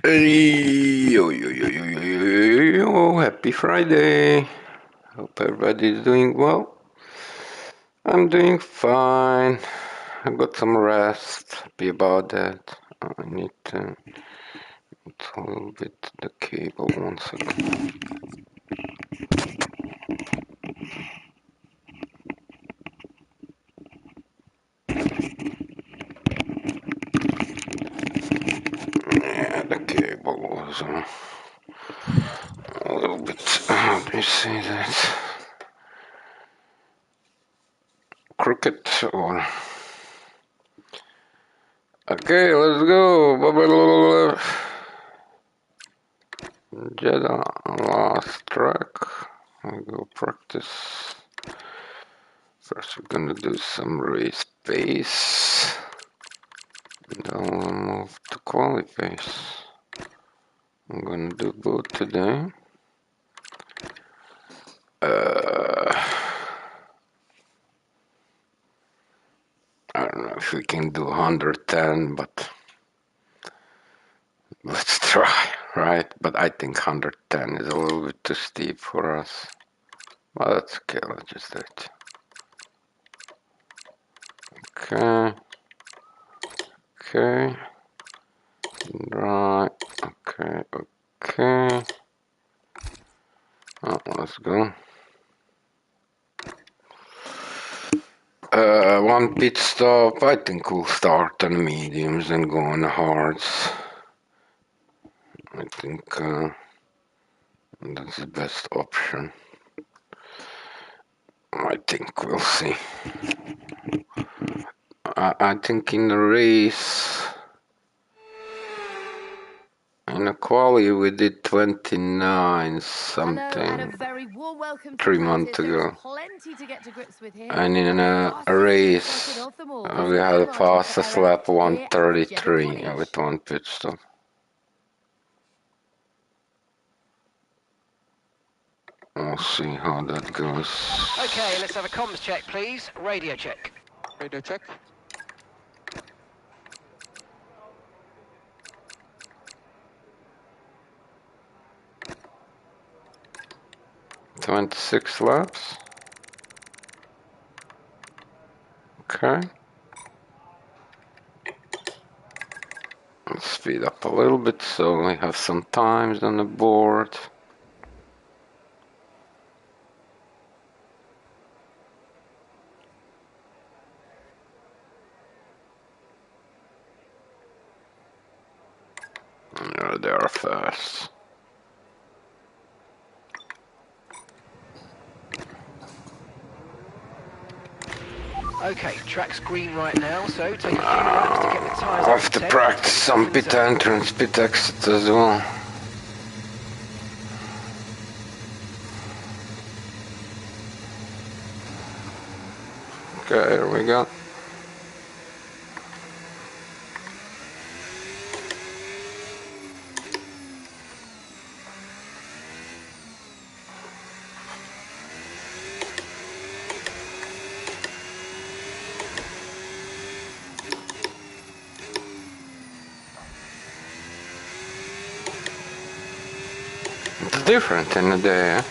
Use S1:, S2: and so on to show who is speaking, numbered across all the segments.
S1: Yo, happy Friday. Hope everybody's doing well. I'm doing fine. I got some rest. Happy about that. I need to a little bit the cable. 1 second. Yeah, the cable was a little bit. How do you say that? Crooked or. Okay, let's go. Jeddah, last track. I'll go practice. First, we're gonna do some race pace. Then we'll move to quali pace. I'm gonna do both today. I don't know if we can do 110, but let's try, right? But I think 110 is a little bit too steep for us. Well, that's okay, let's just do it. Okay. Okay. Right. Okay. Okay. Oh, let's go. One pit stop. I think we'll start on mediums and go on hards. I think that's the best option. I think we'll see. I think in the race, in a quali we did 29 something 3 months ago. And in a race, we had a fastest lap 133 with one pit stop. We'll see how that goes.
S2: Okay, let's have a comms check, please. Radio check.
S3: Radio check.
S1: $26 laps. Okay. Let's speed up a little bit so we have some times on the board. Yeah, they are fast.
S2: Okay, track's green right now, so take a few laps to get the tyres
S1: I'll have to practice some pit entrance, pit exit as well. Okay, here we go. It's different in the day, eh?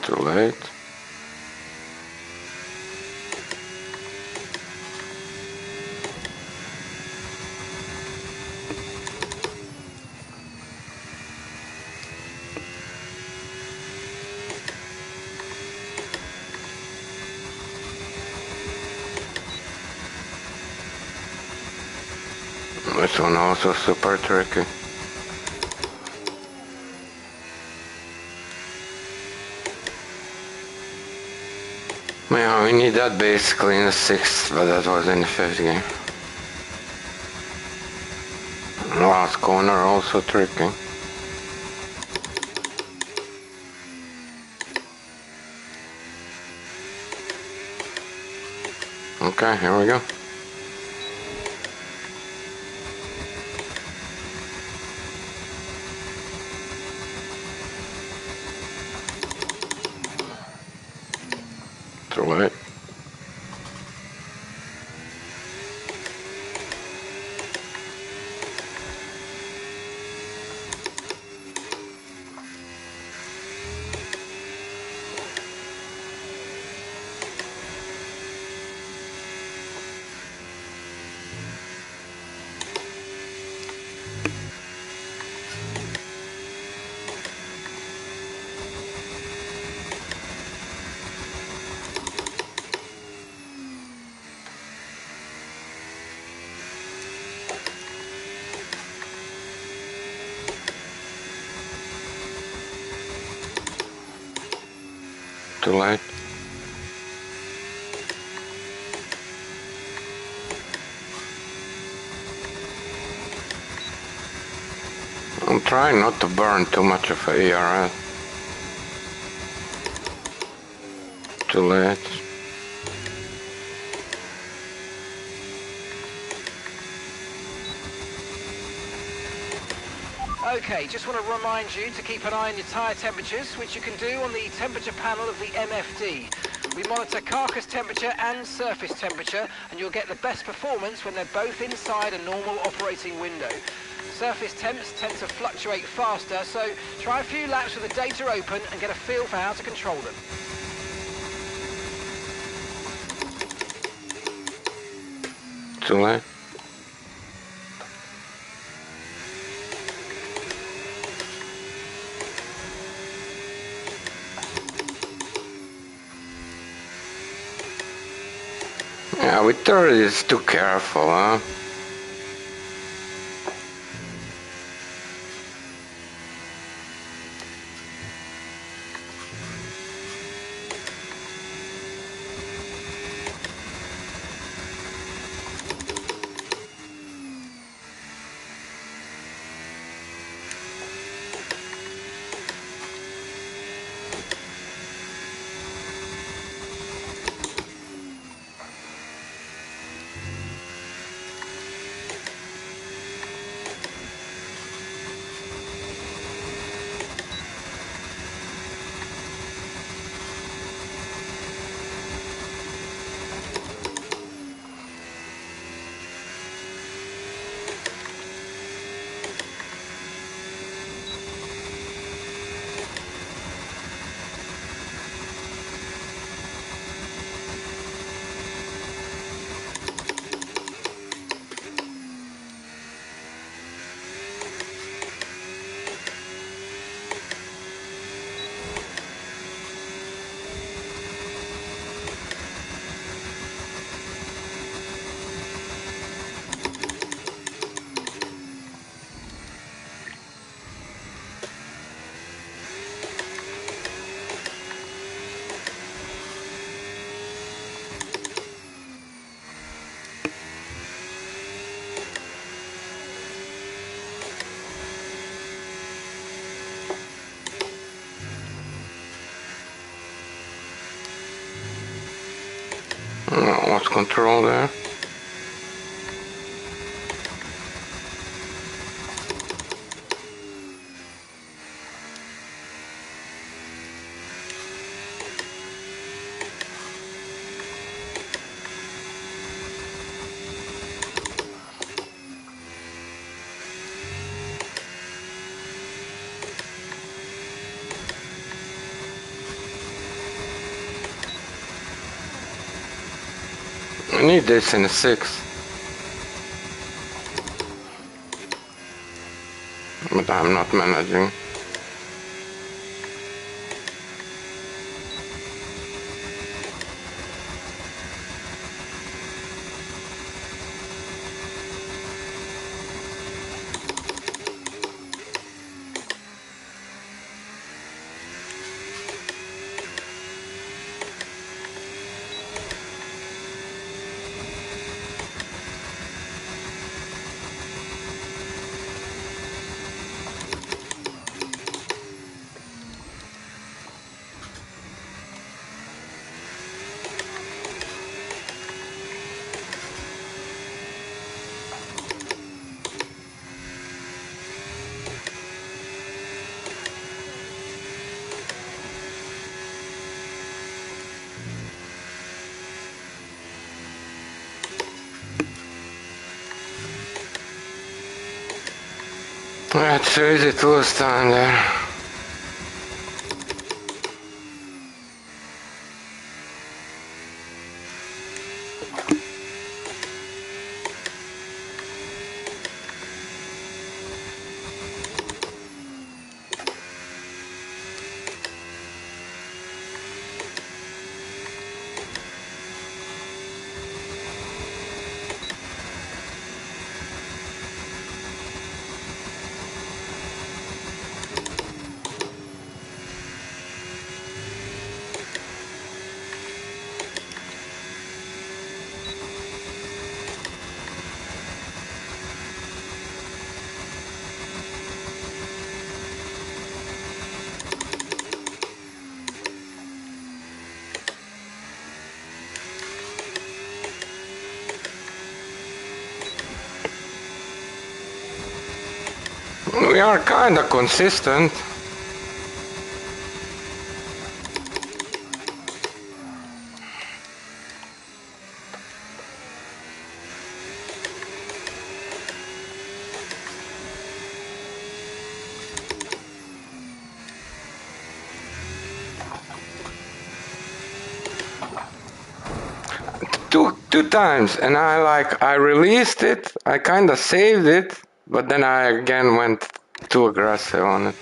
S1: Too late. This one also super tricky. Yeah, we need that basically in the 6th, but that was in the 5th game. Last corner also tricky. Okay, here we go. Too late. Too late. I'm trying not to burn too much of ARS. Too late.
S2: Okay, just want to remind you to keep an eye on your tyre temperatures, which you can do on the temperature panel of the MFD. We monitor carcass temperature and surface temperature, and you'll get the best performance when they're both inside a normal operating window. Surface temps tend to fluctuate faster, so try a few laps with the data open and get a feel for how to control them.
S1: Too late. Yeah, with 30 it's too careful, huh? Lost control there. I need this in a 6. But I'm not managing. That's easy to lose time there. We are kinda consistent. Two times, and I released it, I kinda saved it, but then I again went too aggressive on it.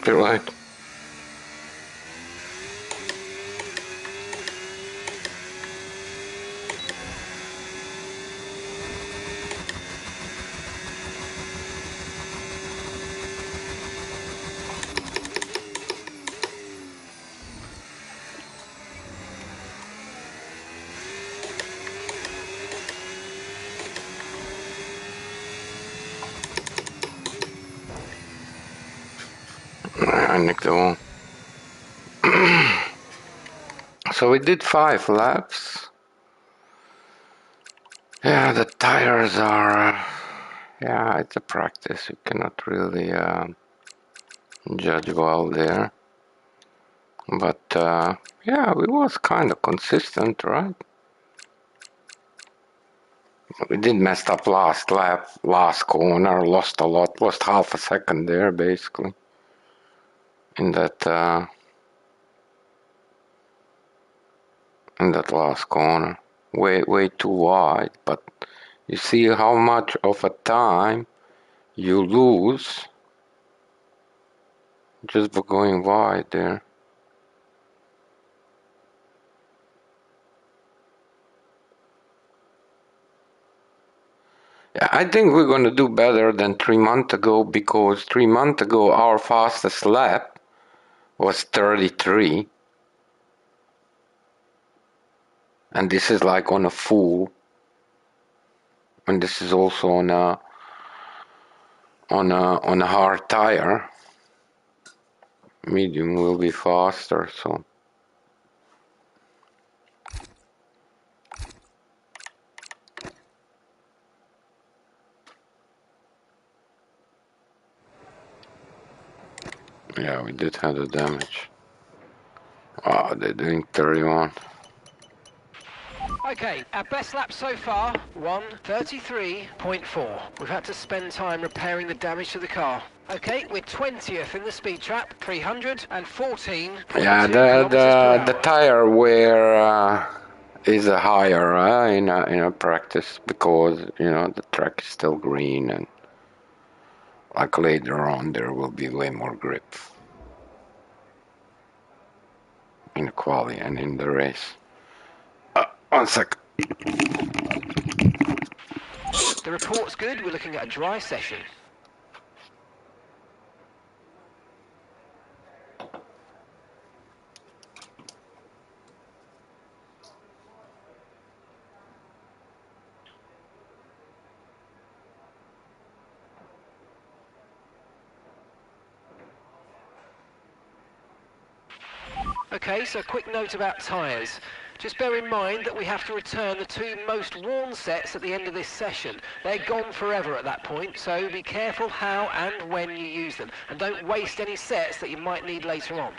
S1: You're right. I nicked the wall. So we did 5 laps. Yeah, the tires are... yeah, it's a practice. You cannot really judge well there. But yeah, we was kind of consistent, right? We did messed up last lap, last corner, lost a lot, lost half a second there basically in that last corner. Way too wide, but you see how much of a time you lose just for going wide there. Yeah, I think we're gonna do better than 3 months ago, because 3 months ago our fastest lap was 33, and this is like on a full, and this is also on a hard tire. Medium will be faster, so yeah, we did have the damage. Wow, they're doing 31.
S2: Okay, our best lap so far, 1:33.4. We've had to spend time repairing the damage to the car. Okay, we're 20th in the speed trap, 314.2
S1: Yeah,
S2: kilometers per
S1: the
S2: hour.
S1: tire wear is higher in a practice because the track is still green, and like later on there will be way more grip in the quali and in the race. 1 sec.
S2: The report's good, we're looking at a dry session. Okay, so a quick note about tyres. Just bear in mind that we have to return the 2 most worn sets at the end of this session. They're gone forever at that point, so be careful how and when you use them. And don't waste any sets that you might need later on.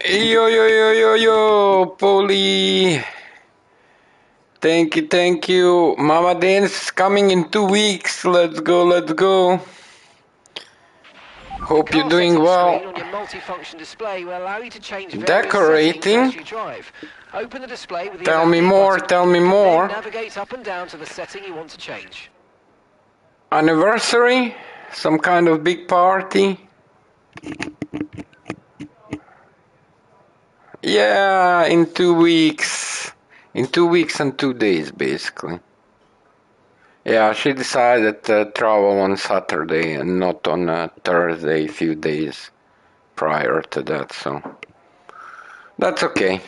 S1: Yo yo yo yo yo, Polly. Thank you. Mama Dance is coming in 2 weeks. Let's go, let's go. Hope you're
S2: Car
S1: doing
S2: settings screen
S1: well.
S2: on your multifunction display will allow you to change various settings
S1: Decorating.
S2: as you drive. Open the display with the
S1: Tell me
S2: MFD
S1: more,
S2: button.
S1: tell me
S2: You can
S1: more.
S2: then navigate up and down to the setting you want to change.
S1: Anniversary? Some kind of big party? Yeah, in 2 weeks. In 2 weeks and 2 days, basically. Yeah, she decided to travel on Saturday and not on Thursday, a few days prior to that, so that's okay.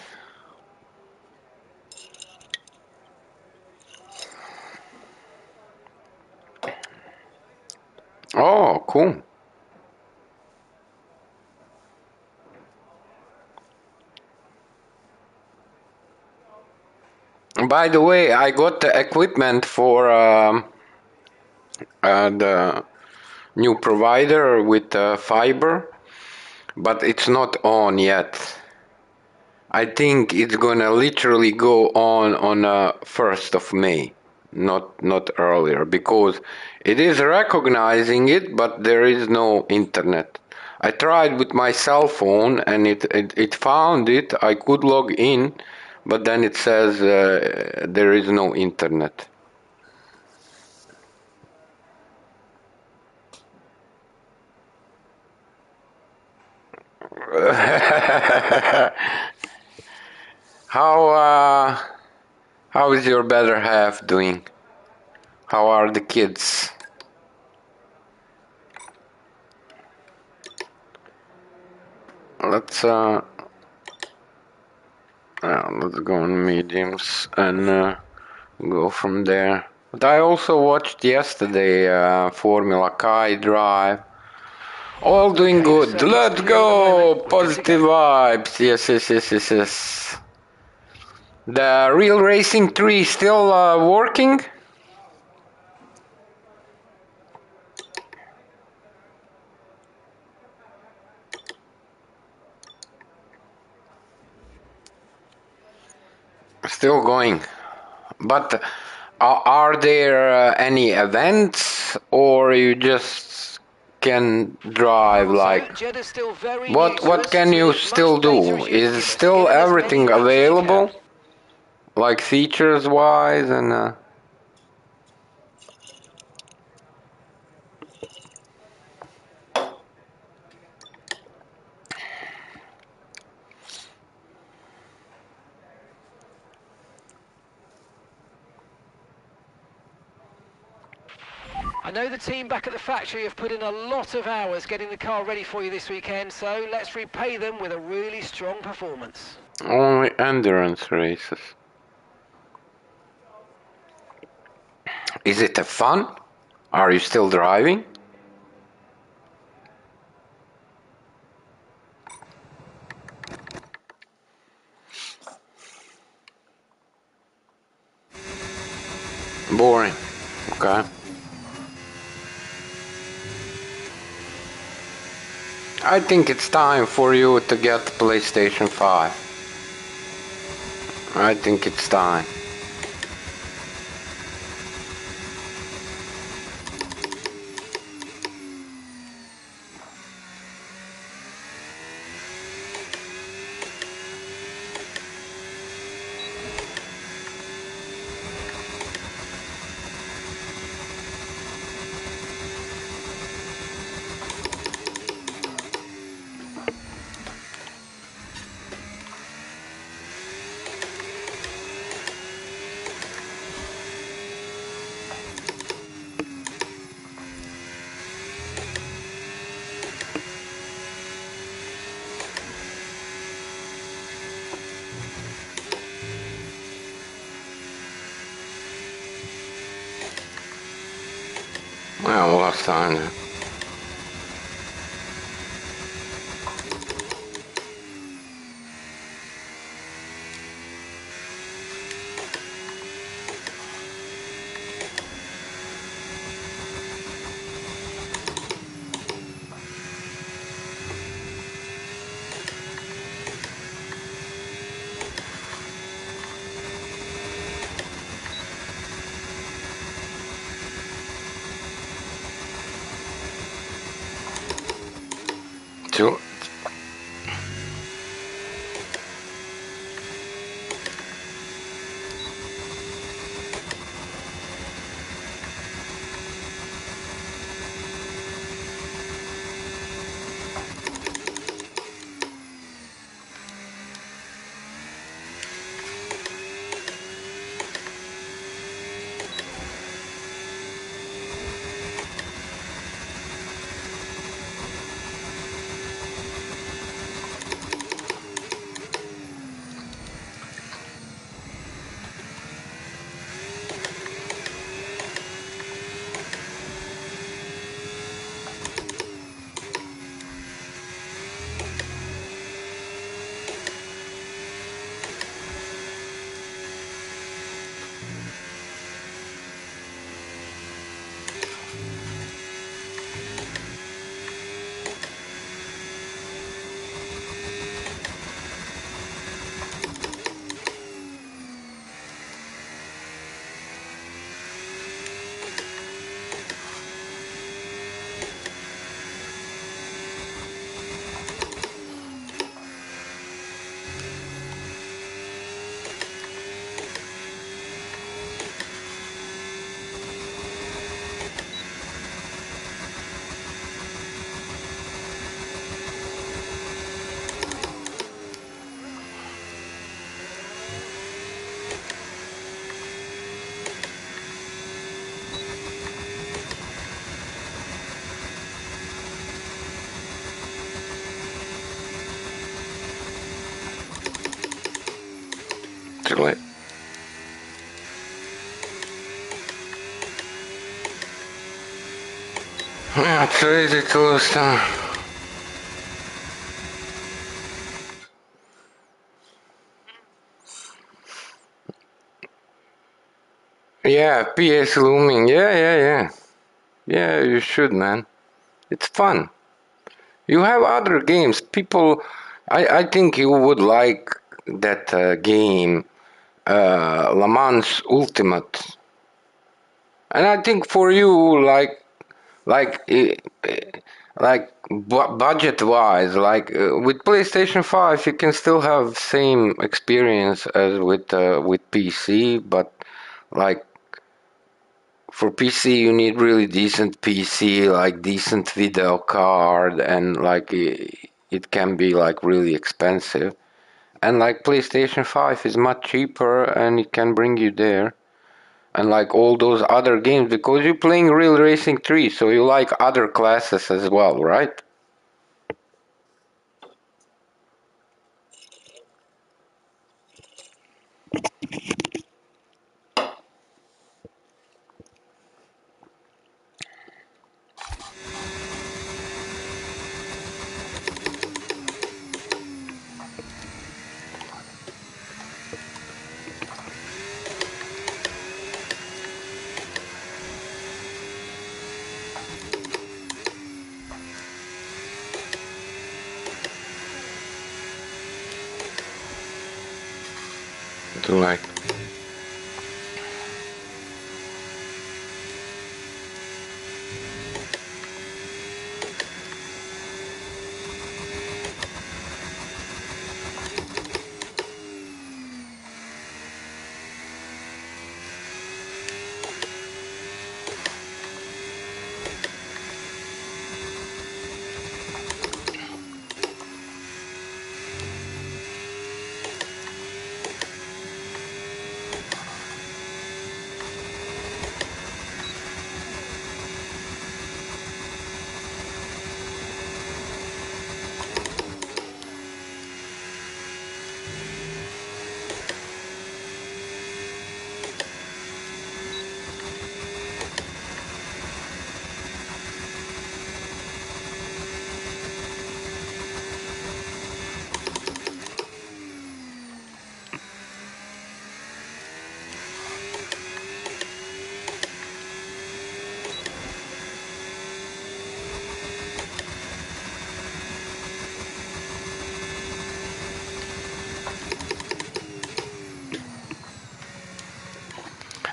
S1: Oh, cool. By the way, I got the equipment for the new provider with fiber, but it's not on yet. I think it's gonna literally go on 1st of May, not earlier, because it is recognizing it, but there is no internet. I tried with my cell phone and it found it. I could log in, but then it says there is no internet. How how is your better half doing? How are the kids? Let's let's go on mediums and go from there. But I also watched yesterday Formula Kai drive. All doing
S2: Okay, the
S1: good.
S2: circuit's
S1: Let's
S2: clear at the moment.
S1: go.
S2: We're good to
S1: Positive
S2: go.
S1: vibes. Yes. The real racing tree still working? Still going. But are there any events, or you just can drive
S2: So,
S1: like
S2: Jeddah's still very new to
S1: what
S2: us,
S1: can
S2: so we
S1: you
S2: need as much
S1: still
S2: data
S1: do?
S2: as you can
S1: Is
S2: give us.
S1: still
S2: Get in as many
S1: everything
S2: laps as you can.
S1: available, like features wise and
S2: I know the team back at the factory have put in a lot of hours getting the car ready for you this weekend, so let's repay them with a really strong performance.
S1: Only endurance races. Is it a fun? Are you still driving? Boring. Okay. I think it's time for you to get PlayStation 5. I think it's time. Well, last time. Two. Too late. Yeah, it's easy to lose time. Yeah, PS looming. Yeah. Yeah, you should, man. It's fun. You have other games. People, I think you would like that game, Le Mans Ultimate. And I think for you, like, budget wise, with PlayStation 5, you can still have same experience as with PC, but like for PC, you need really decent PC, like decent video card, and it can be like really expensive. And like PlayStation 5 is much cheaper and it can bring you there. and like all those other games, because you're playing Real Racing 3, so you like other classes as well, right? To like,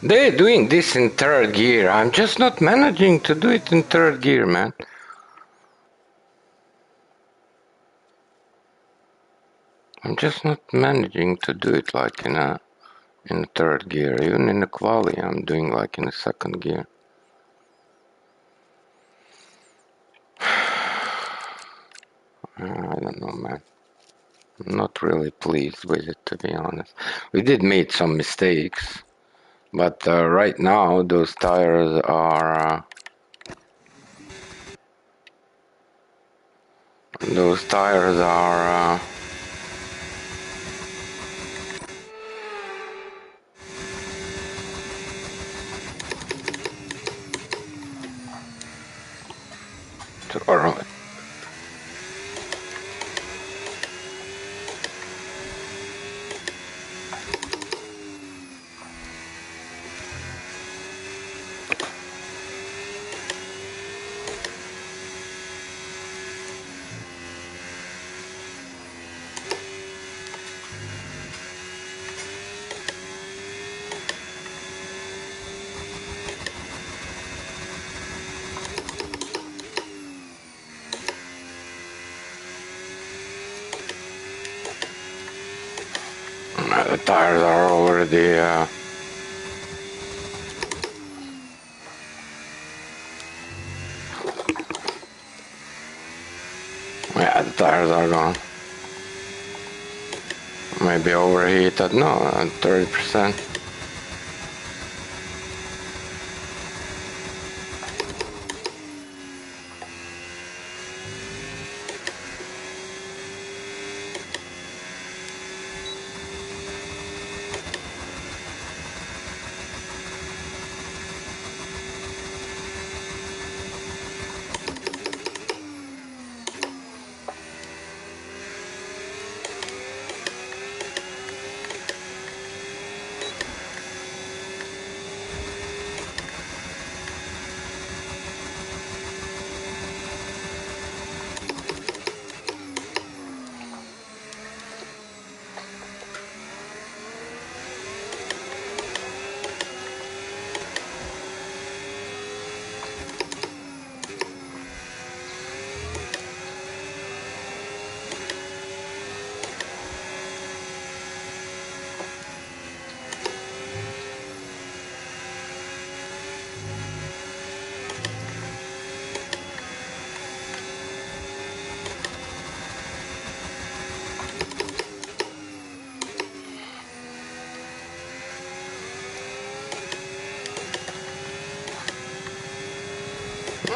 S1: they're doing this in third gear. I'm just not managing to do it in third gear, man. I'm just not managing to do it like in third gear. Even in the quali, I'm doing like in the second gear. I don't know, man. I'm not really pleased with it, to be honest. We did make some mistakes, but right now those tires are those tires are too early. The tires are already yeah, the tires are gone. Maybe overheated. No, 30%.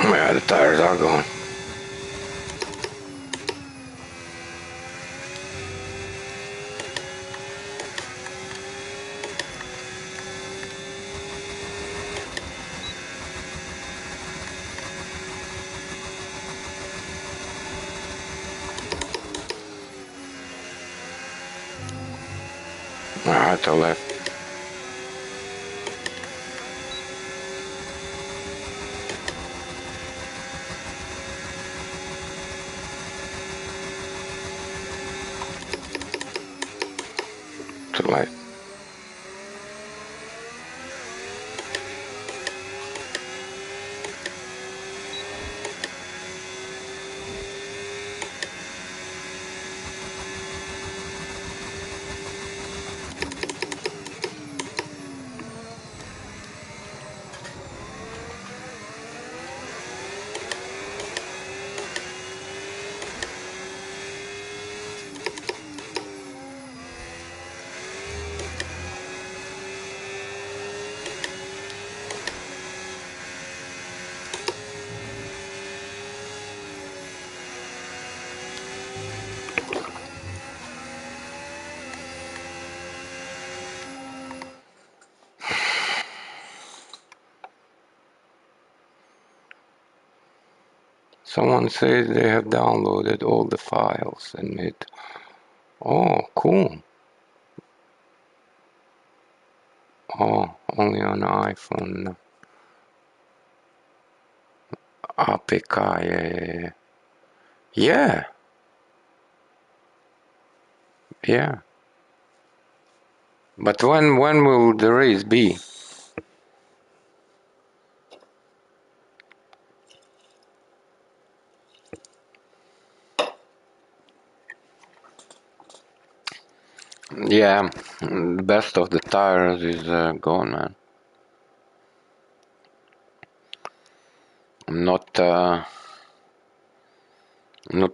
S1: Yeah, the tires are gone. To left. To left. Someone says they have downloaded all the files and made. Oh, cool. Oh, only on iPhone. APK, yeah. Yeah, yeah. But when will the race be? Yeah, the best of the tires is gone, man. I'm not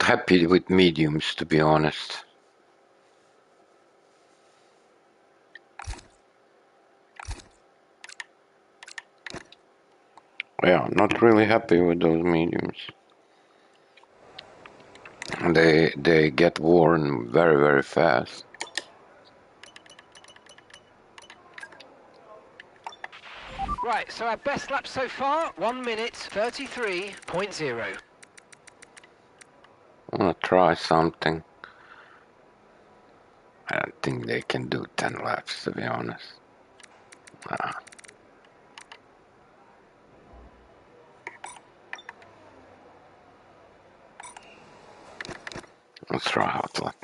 S1: happy with mediums, to be honest. Yeah, not really happy with those mediums. They get worn very, very fast.
S2: Right, so our best lap so far, 1 minute 33.0.
S1: I wanna try something. I don't think they can do 10 laps, to be honest. Let's try out lap.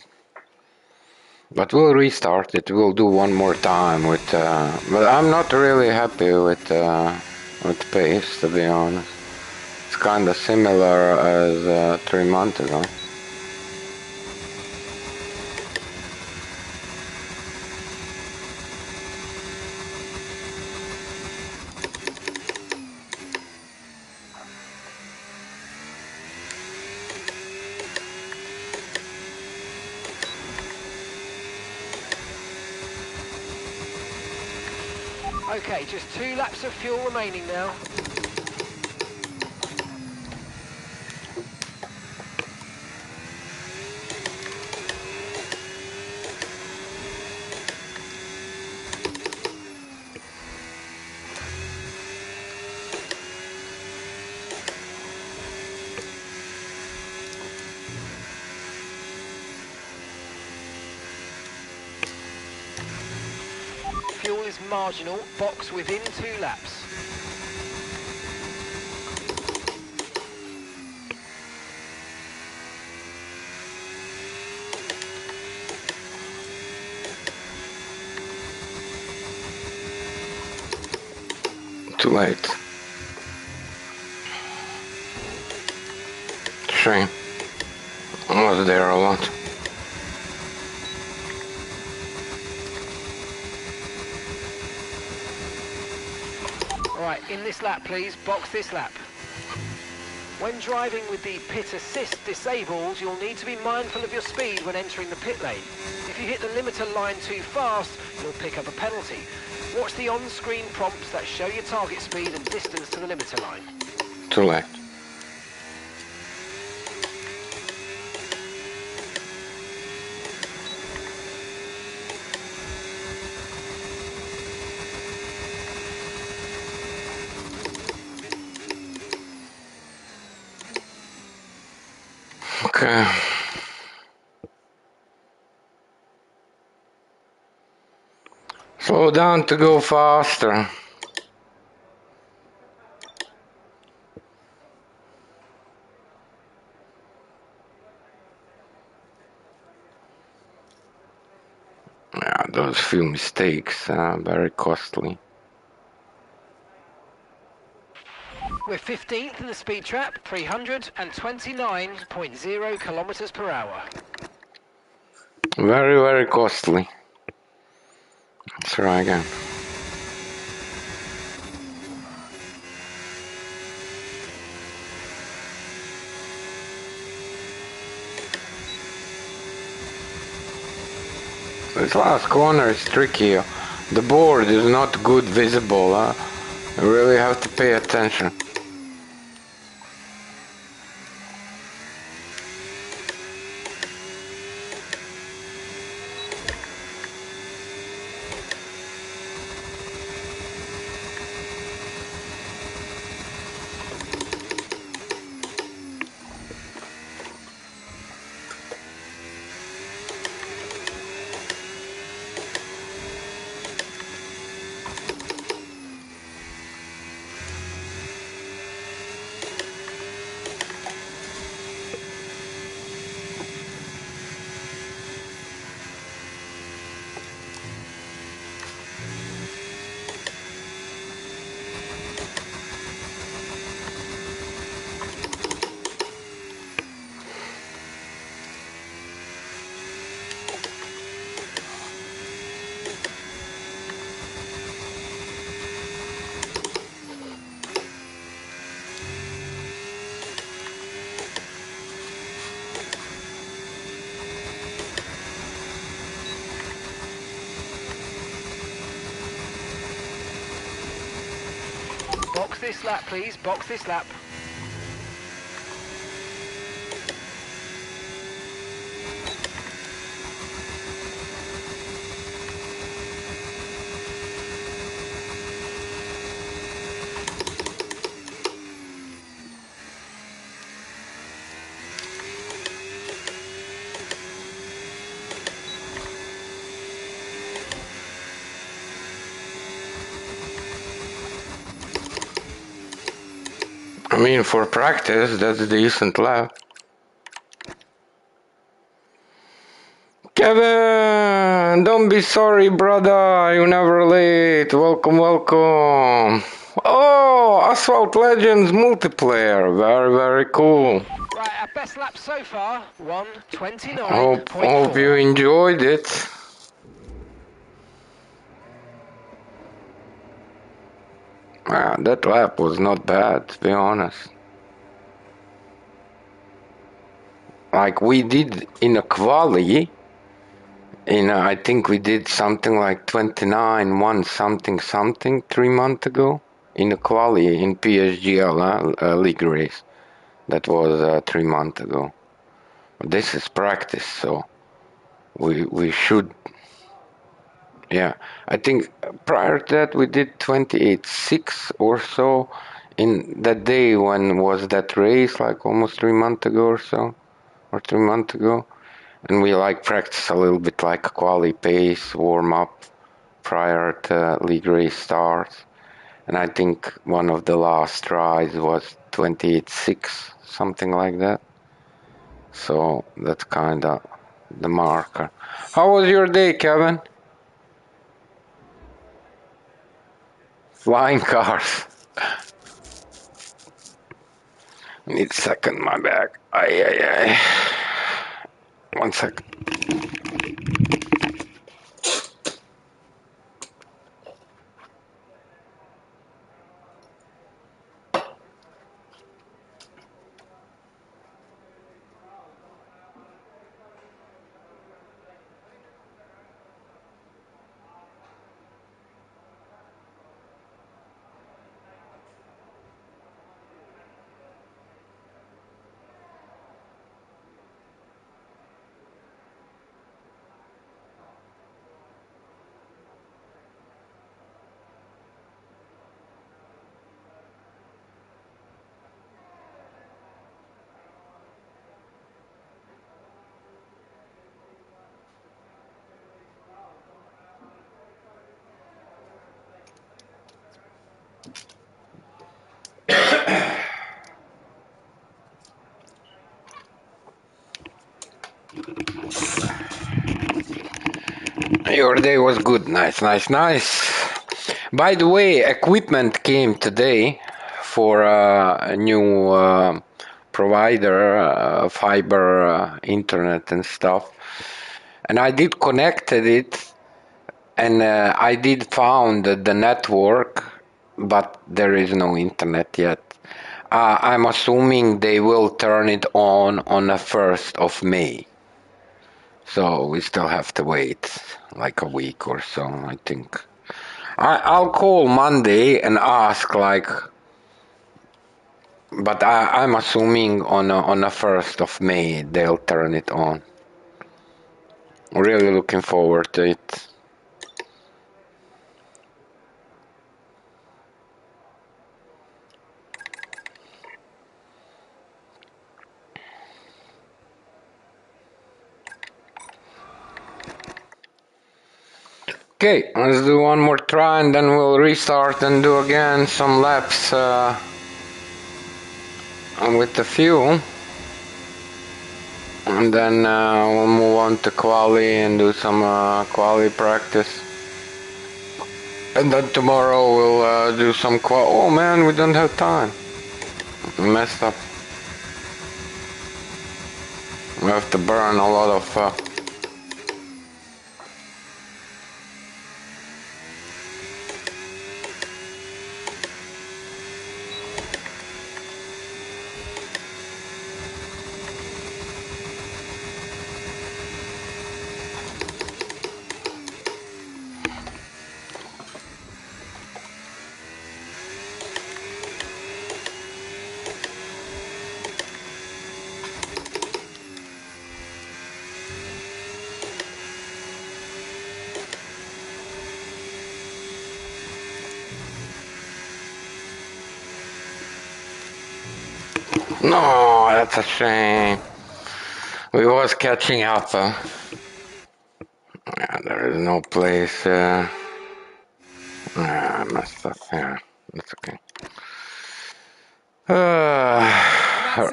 S1: But we'll restart it. We'll do one more time with. But I'm not really happy with pace, to be honest. It's kind of similar as 3 months ago.
S2: Okay, just 2 laps of fuel remaining now. Fuel is marginal, box within 2 laps.
S1: Too late. Shame. I was there a lot.
S2: Alright, in this lap please, box this lap. When driving with the pit assist disabled, you'll need to be mindful of your speed when entering the pit lane. If you hit the limiter line too fast, you'll pick up a penalty. Watch the on-screen prompts that show your target speed and distance to the limiter line.
S1: Too late. Okay. Slow down to go faster. Yeah, those few mistakes are very costly.
S2: We're 15th in the speed trap, 329.0 kilometers per hour.
S1: Very, very costly. Let's try again. This last corner is tricky. The board is not good visible. You really have to pay attention.
S2: Box this lap, please. Box this lap.
S1: I mean, for practice, that's a decent lap. Kevin, don't be sorry, brother. You're never late. Welcome, welcome. Oh, Asphalt Legends multiplayer. Very, very cool.
S2: Right, our best lap so far,
S1: Hope you
S2: 1:29.4.
S1: enjoyed it. That lap was not bad, to be honest. Like we did in a quali, I think we did something like 29, 1 something something 3 months ago in a quali in PSGL league race. That was 3 months ago. This is practice, so we should. Yeah, I think prior to that we did 28.6 or so in that day when was that race, like almost 3 months ago or so, or 3 months ago, and we like practice a little bit like a quali pace warm up prior to league race starts, and I think one of the last tries was 28.6, something like that. So that's kind of the marker. How was your day, Kevin? Flying cars. Need a second, my bag. Ay, ay, ay. 1 second. Your day was good. Nice, nice, nice. By the way, equipment came today for a new provider, fiber internet and stuff. And I did connected it, and I did found the network, but there is no internet yet. I'm assuming they will turn it on the 1st of May. So we still have to wait like a week or so, I think. I'll call Monday and ask, like, but I'm assuming on the 1st of May they'll turn it on. Really looking forward to it. Okay, let's do one more try and then we'll restart and do again some laps with the fuel. And then we'll move on to Quali and do some Quali practice. And then tomorrow we'll do some Quali. Oh man, we don't have time. We messed up. We have to burn a lot of No, that's a shame. We was catching up. Yeah, there is no place. I messed up. Yeah, that's okay.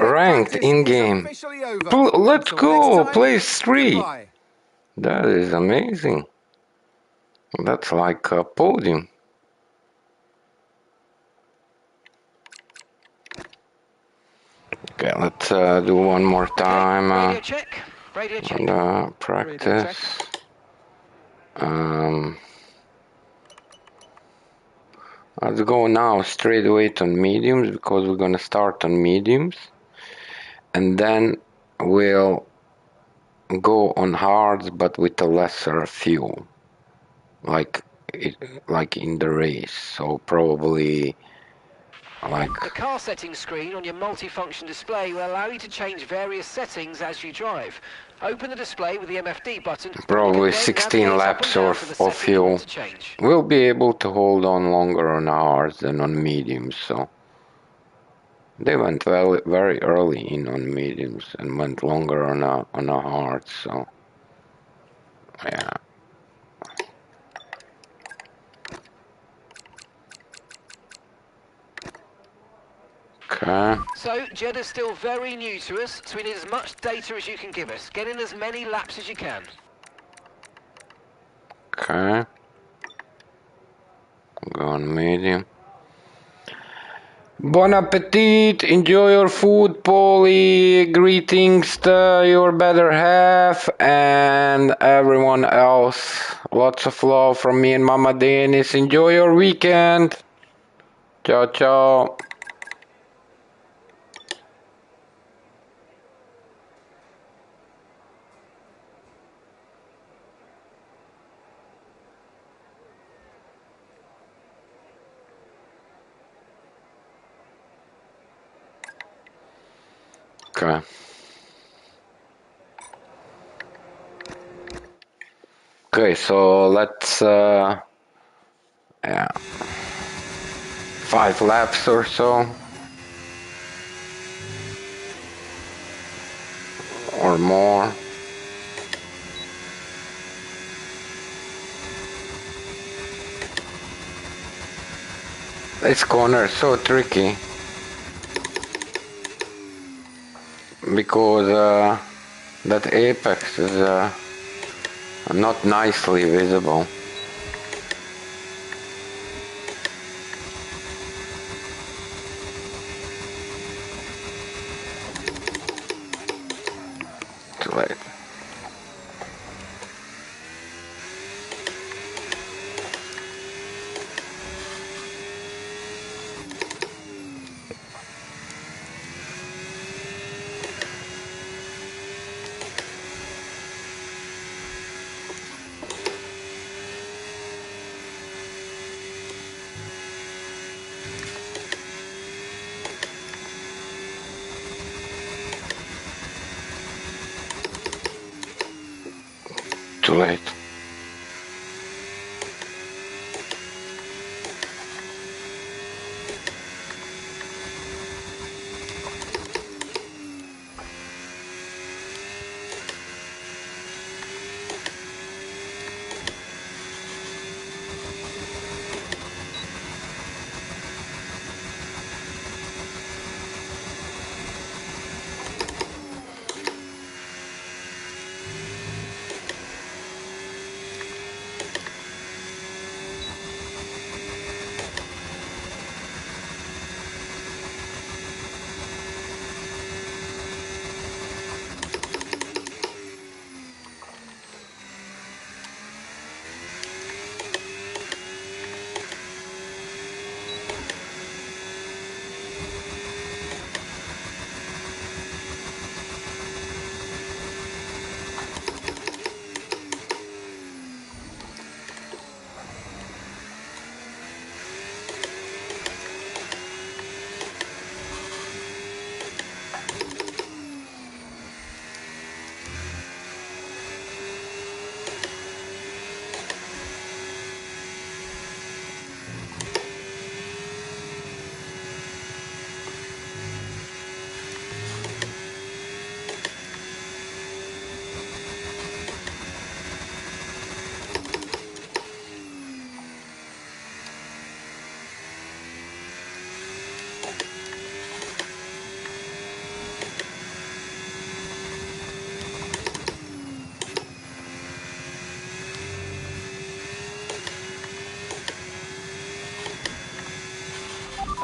S1: Ranked in game. Let's go. Place 3. That is amazing. That's like a podium. Okay, let's do one more time.
S2: Radio check. Radio check.
S1: And practice. Let's go now straight away on mediums because we're gonna start on mediums, and then we'll go on hards but with a lesser fuel, like in the race. So probably like
S2: the car settings screen on your multifunction display will allow you to change various settings as you drive. Open the display with the MFD button.
S1: probably 16 laps of fuel. We'll be able to hold on longer on hards than on mediums, so they went very early in on mediums and went longer on a hard, so yeah. Okay.
S2: So Jeddah's still very new to us, so we need as much data as you can give us. Get in as many laps as you can.
S1: Okay. Go on medium. Bon appetit, enjoy your food, Polly. Greetings to your better half and everyone else. Lots of love from me and Mama Denis. Enjoy your weekend. Ciao, ciao. Okay. Okay, so let's yeah, 5 laps or so, or more. This corner is so tricky because that apex is not nicely visible. Too late. Too late.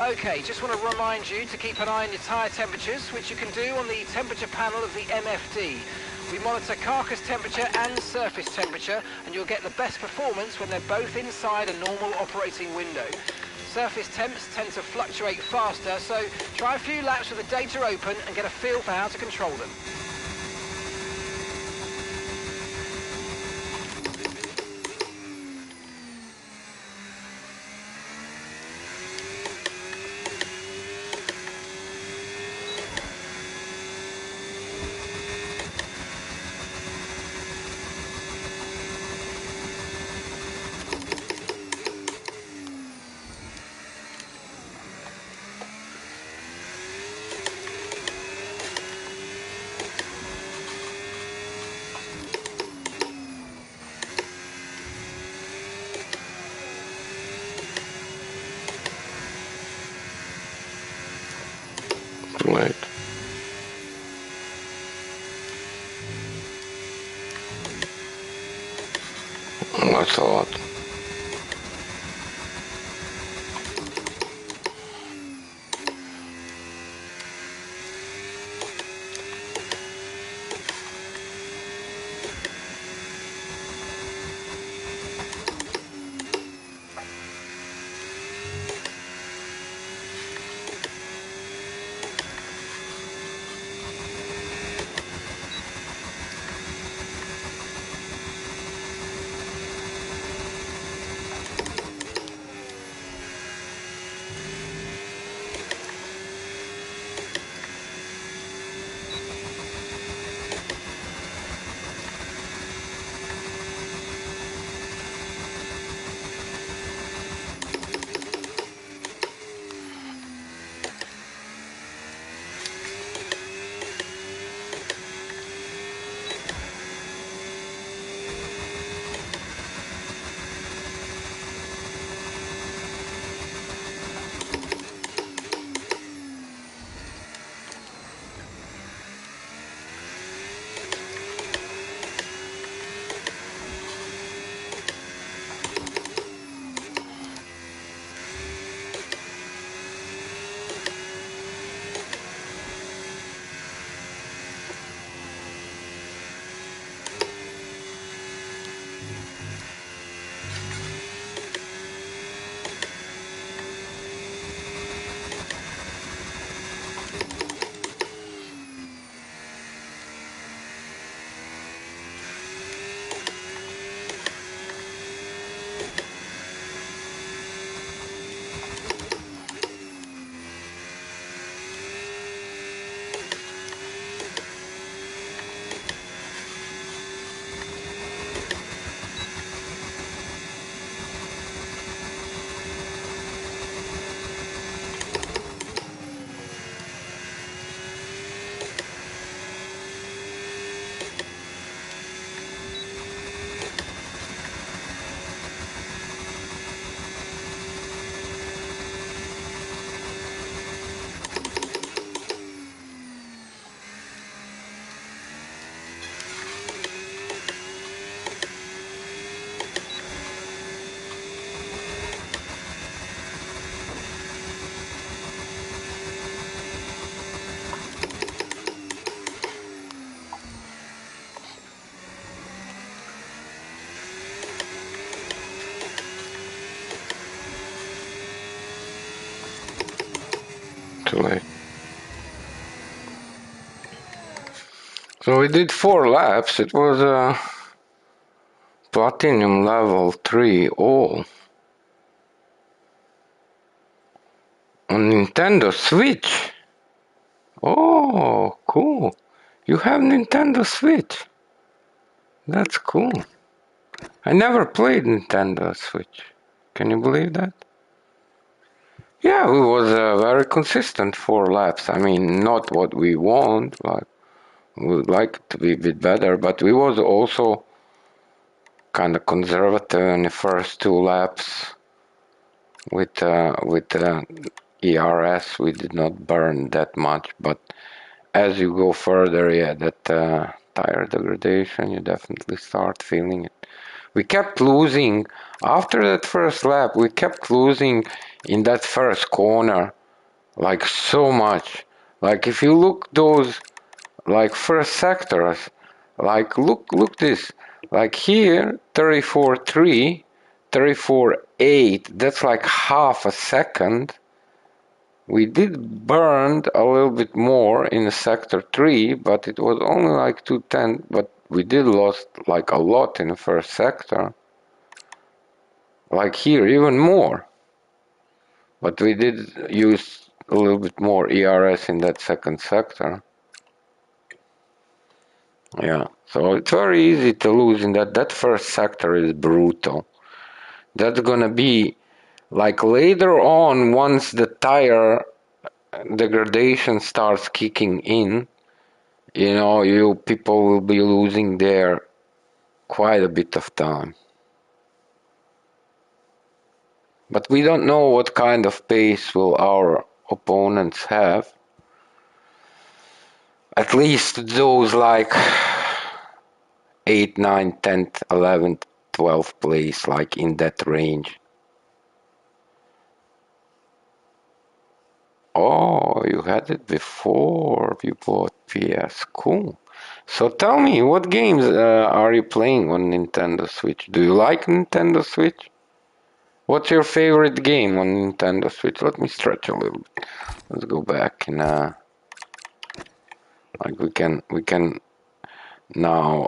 S2: Okay, just want to remind you to keep an eye on your tyre temperatures, which you can do on the temperature panel of the MFD. We monitor carcass temperature and surface temperature, and you'll get the best performance when they're both inside a normal operating window. Surface temps tend to fluctuate faster, so try a few laps with the data open and get a feel for how to control them.
S1: Too late. That's a lot. too late. So we did 4 laps. It was a platinum level 3 all on Nintendo Switch. Oh, cool. You have Nintendo Switch. That's cool. I never played Nintendo Switch. Can you believe that? Yeah, it was very consistent 4 laps. I mean, not what we want, like we would like it to be a bit better, but we was also kind of conservative in the first 2 laps with ERS. We did not burn that much, but as you go further, yeah, that tire degradation, you definitely start feeling it. We kept losing after that first lap. We kept losing in that first corner, like so much. Like if you look those like first sectors, like look this, like here 34.3, 34.8. That's like half a second. We did burn a little bit more in sector 3, but it was only like 210, but we did lost like a lot in the first sector. Like here, even more. But we did use a little bit more ERS in that second sector. Yeah, so it's very easy to lose in that. That first sector is brutal. That's gonna be like later on, once the tire degradation starts kicking in, you know, you people will be losing there quite a bit of time. But we don't know what kind of pace will our opponents have. At least those like 8th, 9th, 10th, 11th, 12th place, like in that range. Oh, you had it before you bought PS. Cool. So tell me, what games are you playing on Nintendo Switch? Do you like Nintendo Switch? What's your favorite game on Nintendo Switch? Let me stretch a little bit. Let's go back and like we can now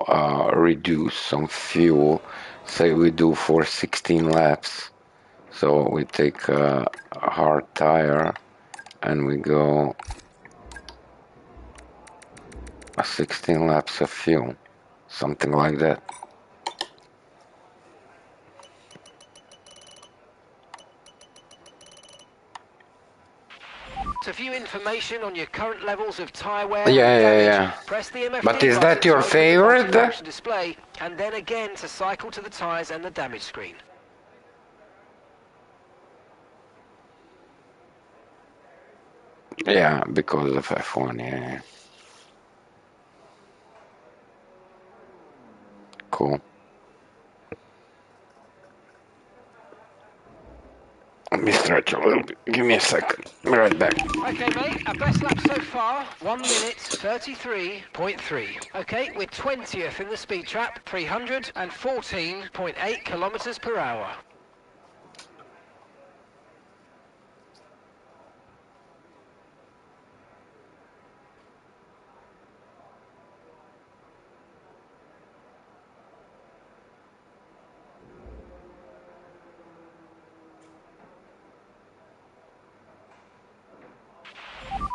S1: reduce some fuel. Say we do for 16 laps. So we take a hard tire and we go 16 laps of fuel, something like that.
S2: To view information on your current levels of tyre wear
S1: Yeah,
S2: and
S1: yeah,
S2: damage,
S1: yeah.
S2: press the MFD
S1: But is
S2: button
S1: that your
S2: to open the
S1: favorite?
S2: multi-function display, and then again to cycle to the tyres and the damage screen.
S1: Yeah, because of F1, yeah. Cool. Let me stretch a little bit. Give me a second. Be right back.
S2: Okay, mate, our best lap so far, 1 minute 33.3. Okay, we're 20th in the speed trap, 314.8 kilometers per hour.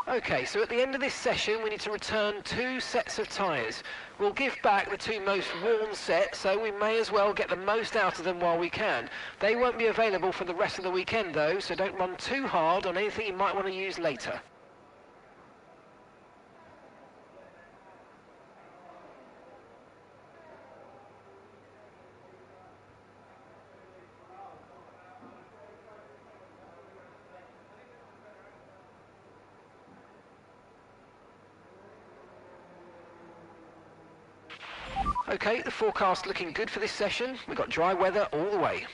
S2: Okay, so at the end of this session, we need to return 2 sets of tyres. We'll give back the 2 most worn sets, so we may as well get the most out of them while we can. They won't be available for the rest of the weekend though, so don't run too hard on anything you might want to use later. Okay, the forecast looking good for this session. We've got dry weather all the way.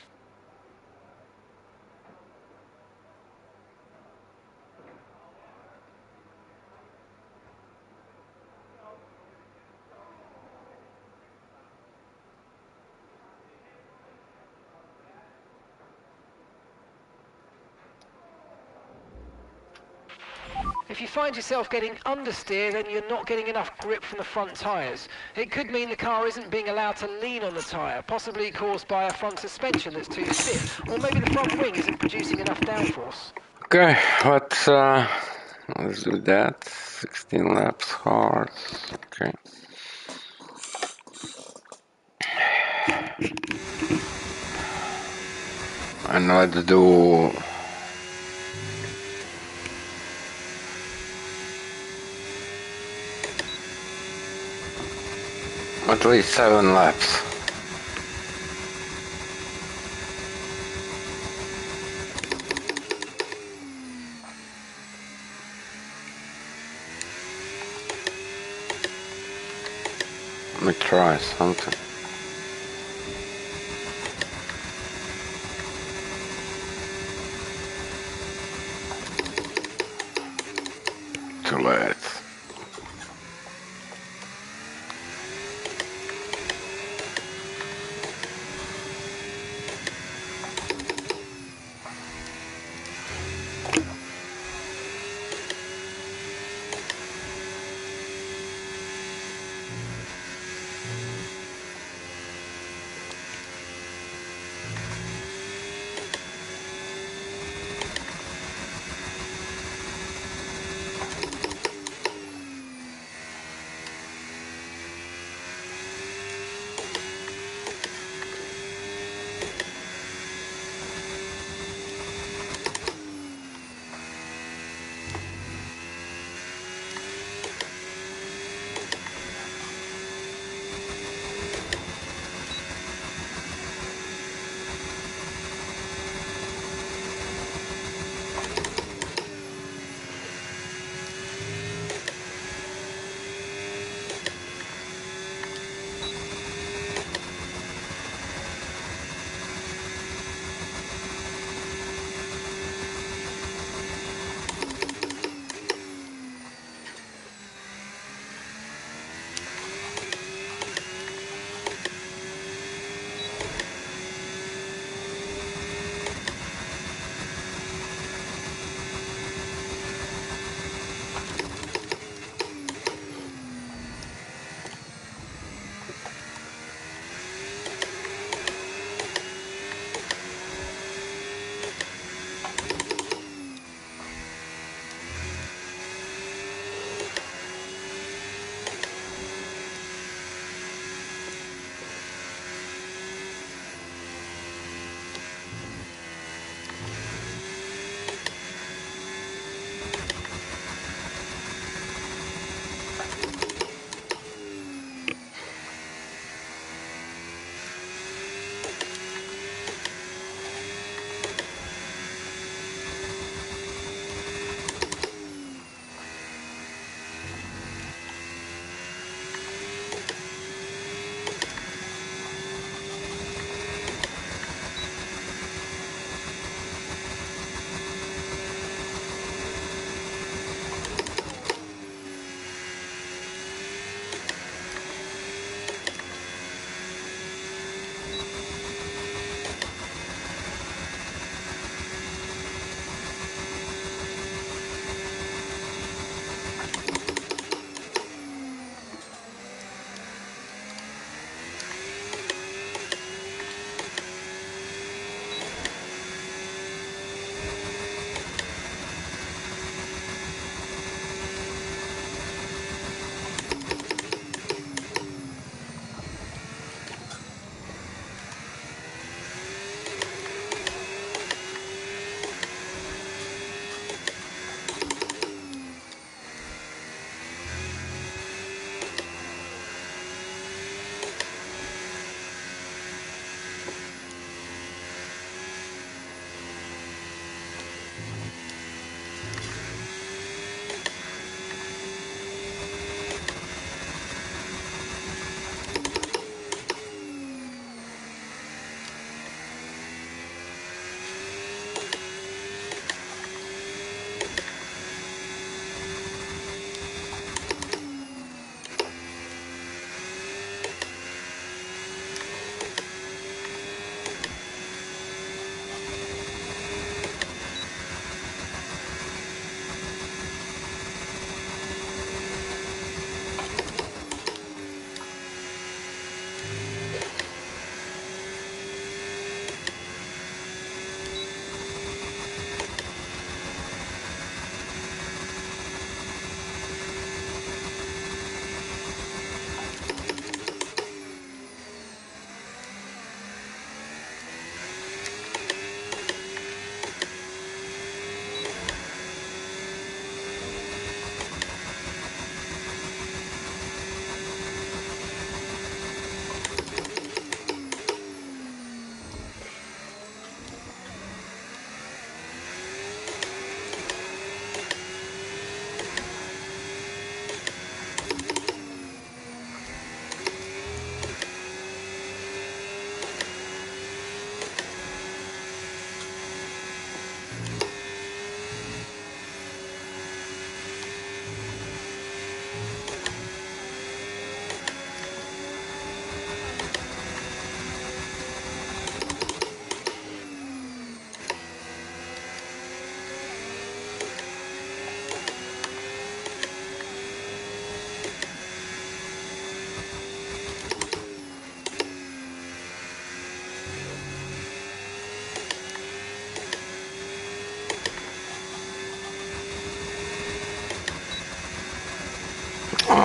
S2: If you find yourself getting understeer, then you're not getting enough grip from the front tyres. It could mean the car isn't being allowed to lean on the tyre, possibly caused by a front suspension that's too stiff, or maybe the front wing isn't producing enough downforce.
S1: Okay, let's do that. 16 laps hard. Okay. And let's do at least 7 laps. Let me try something. Too late.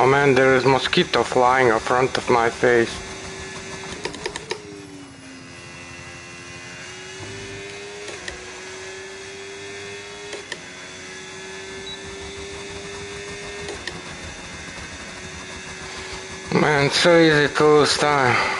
S1: man, there is mosquito flying in front of my face. Man, it's so easy to lose time.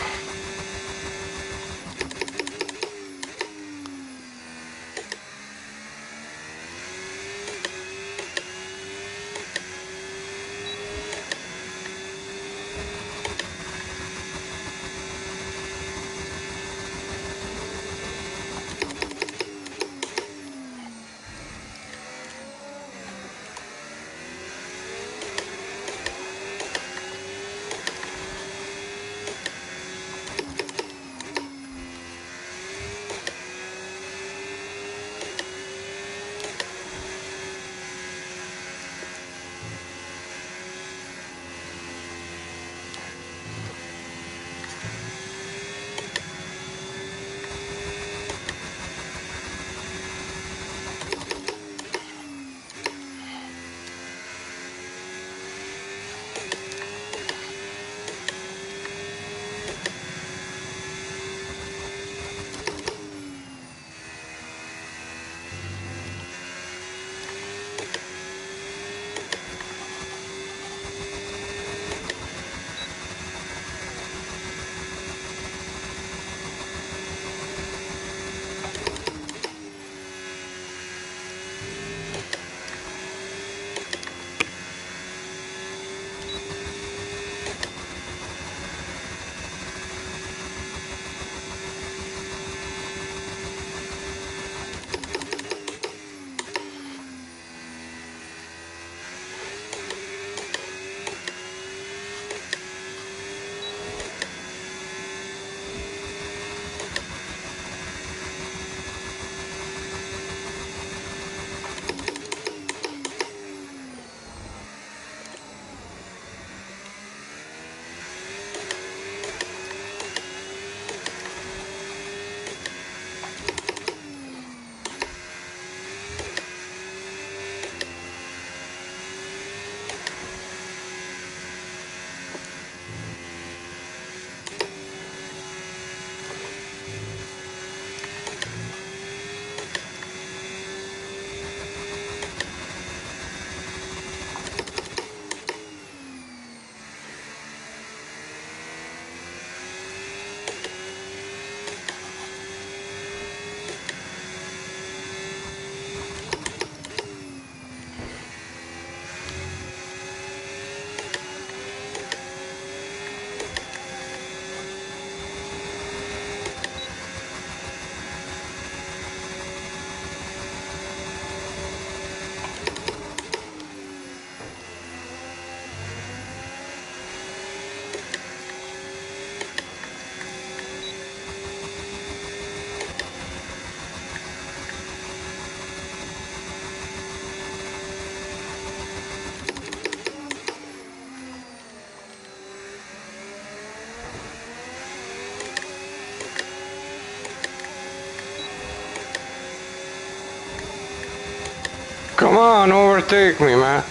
S1: Come on, overtake me, man.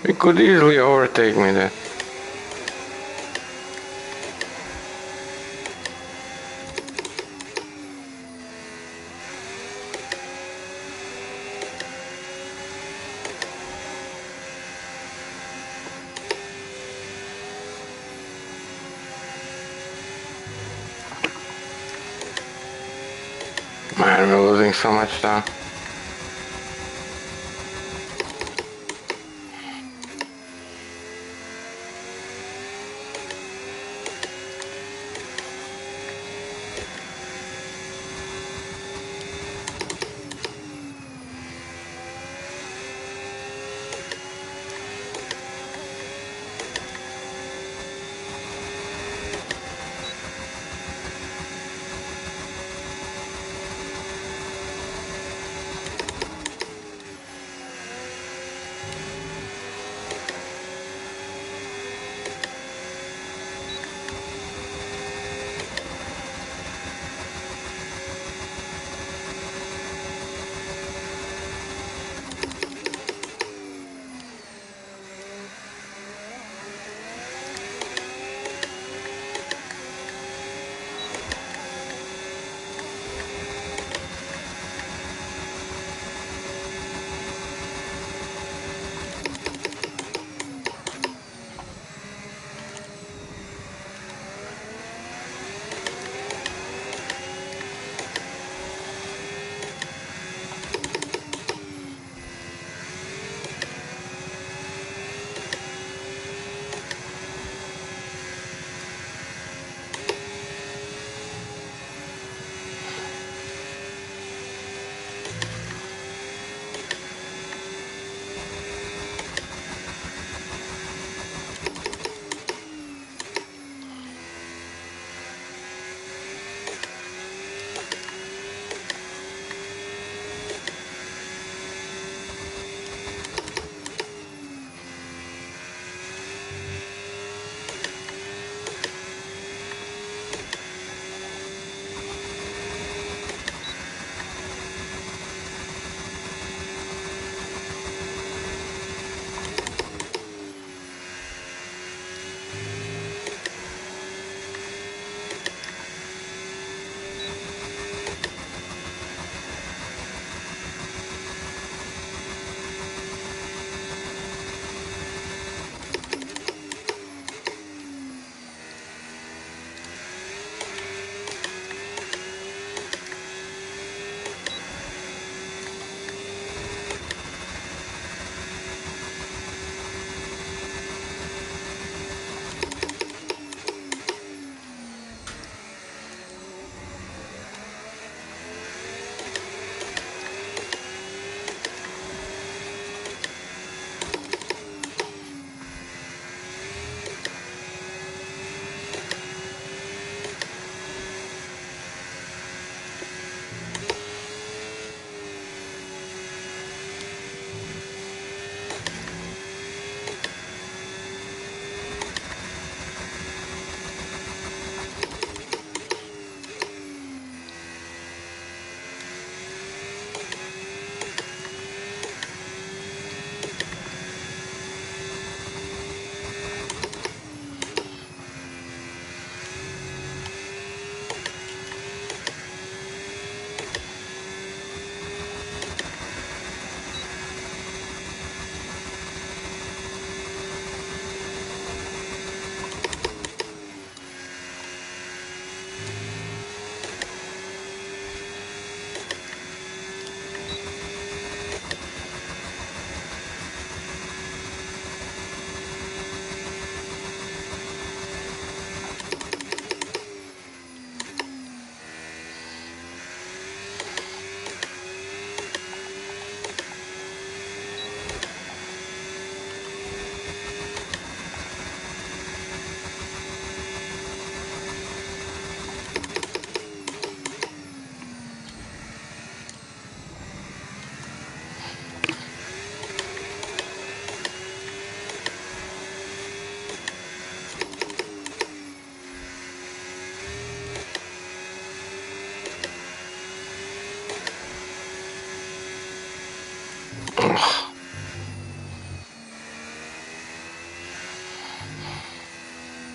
S1: You could easily overtake me there. Man, we're losing so much time.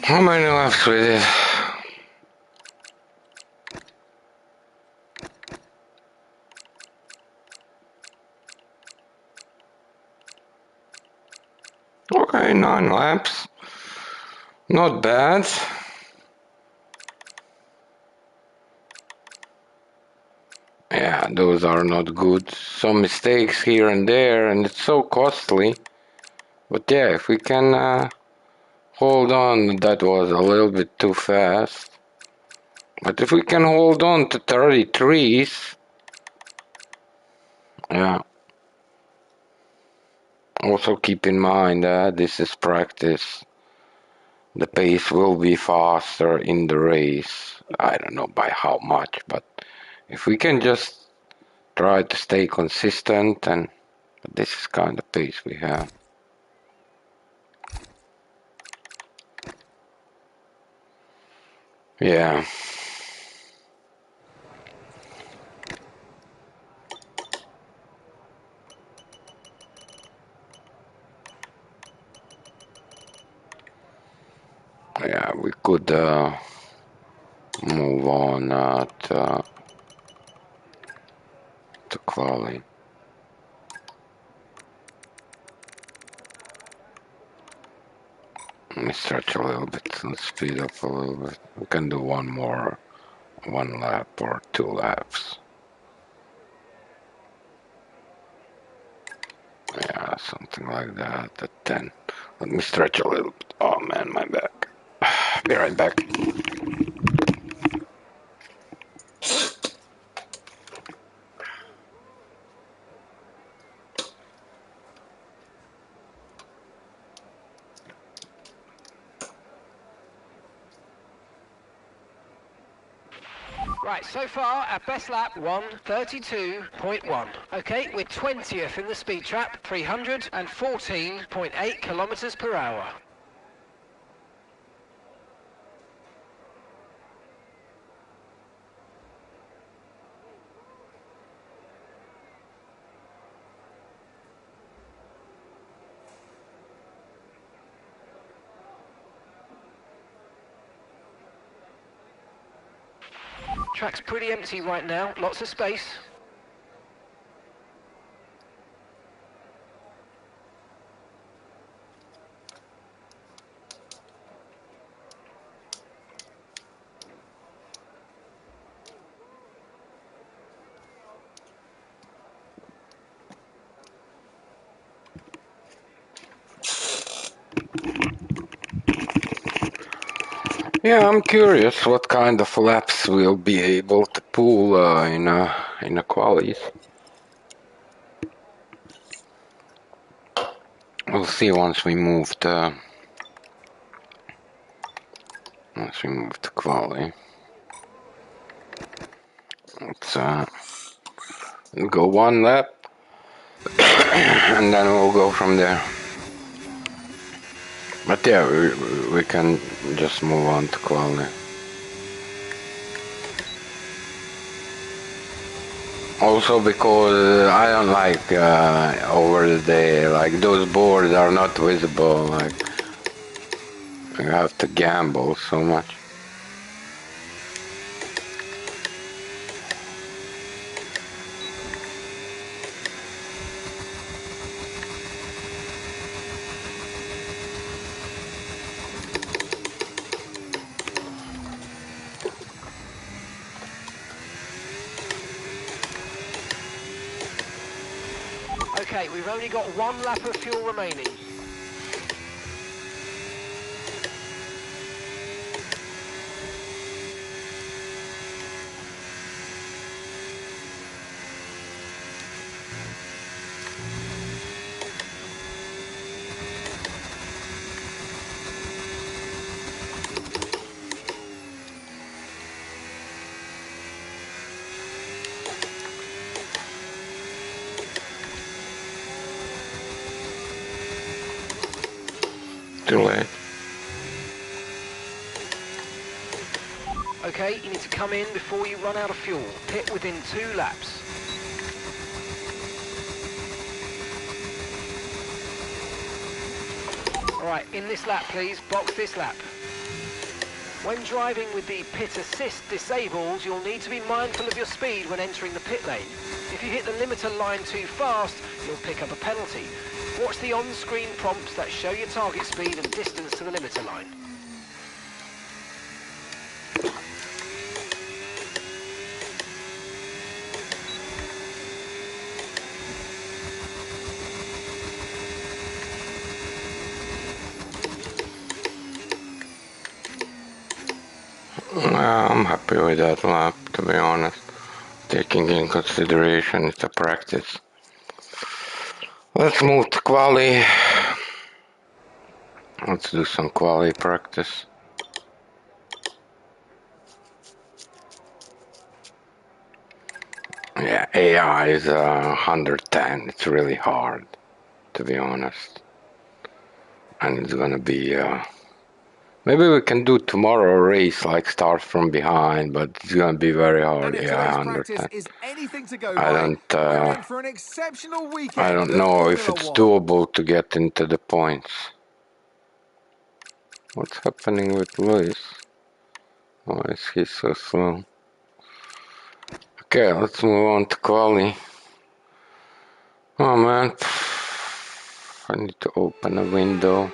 S1: How many laps we did? Okay, 9 laps. Not bad. Yeah, those are not good. Some mistakes here and there, and it's so costly. But yeah, if we can hold on, that was a little bit too fast. But if we can hold on to 33s, yeah. Also keep in mind that this is practice. The pace will be faster in the race. I don't know by how much, but if we can just try to stay consistent, and this is kind of pace we have. Yeah. Yeah, we could move on to Quali. Let me stretch a little bit. Let's speed up a little bit. We can do one lap or 2 laps. Yeah, something like that at 10. Let me stretch a little bit. Oh man, my back. Be right back.
S2: Right, so far our best lap 1:32.1. Okay, we're 20th in the speed trap, 314.8 kilometers per hour. Track's pretty empty right now, lots of space.
S1: Yeah, I'm curious what kind of laps we'll be able to pull in a qualies. We'll see once we move to quali. Let's go 1 lap, and then we'll go from there. But yeah, we can just move on to quali. Also because I don't like over the day, like those boards are not visible, like you have to gamble so much.
S2: Okay, we've only got 1 lap of fuel remaining.
S1: Too late.
S2: Okay, you need to come in before you run out of fuel. Pit within 2 laps. Alright, in this lap please, box this lap. When driving with the pit assist disabled, you'll need to be mindful of your speed when entering the pit lane. If you hit the limiter line too fast, you'll pick up a penalty. Watch the on-screen prompts that show your target speed and distance to the limiter line.
S1: I'm happy with that lap, to be honest. Taking in consideration it's a practice. Let's move to Quali. Let's do some Quali practice. Yeah, AI is 110. It's really hard, to be honest. And it's gonna be... maybe we can do tomorrow a race, like start from behind, but it's gonna be very hard.
S3: And if
S1: AI
S3: today's
S1: 110.
S3: practice is anything to go
S1: I
S3: by,
S1: don't...
S3: we're in for an exceptional
S1: I
S3: weekend
S1: don't
S3: of
S1: know if
S3: Formula
S1: it's
S3: One.
S1: doable to get into the points. What's happening with Lewis? Why is he so slow? Okay, let's move on to Quali. Oh man, I need to open a window,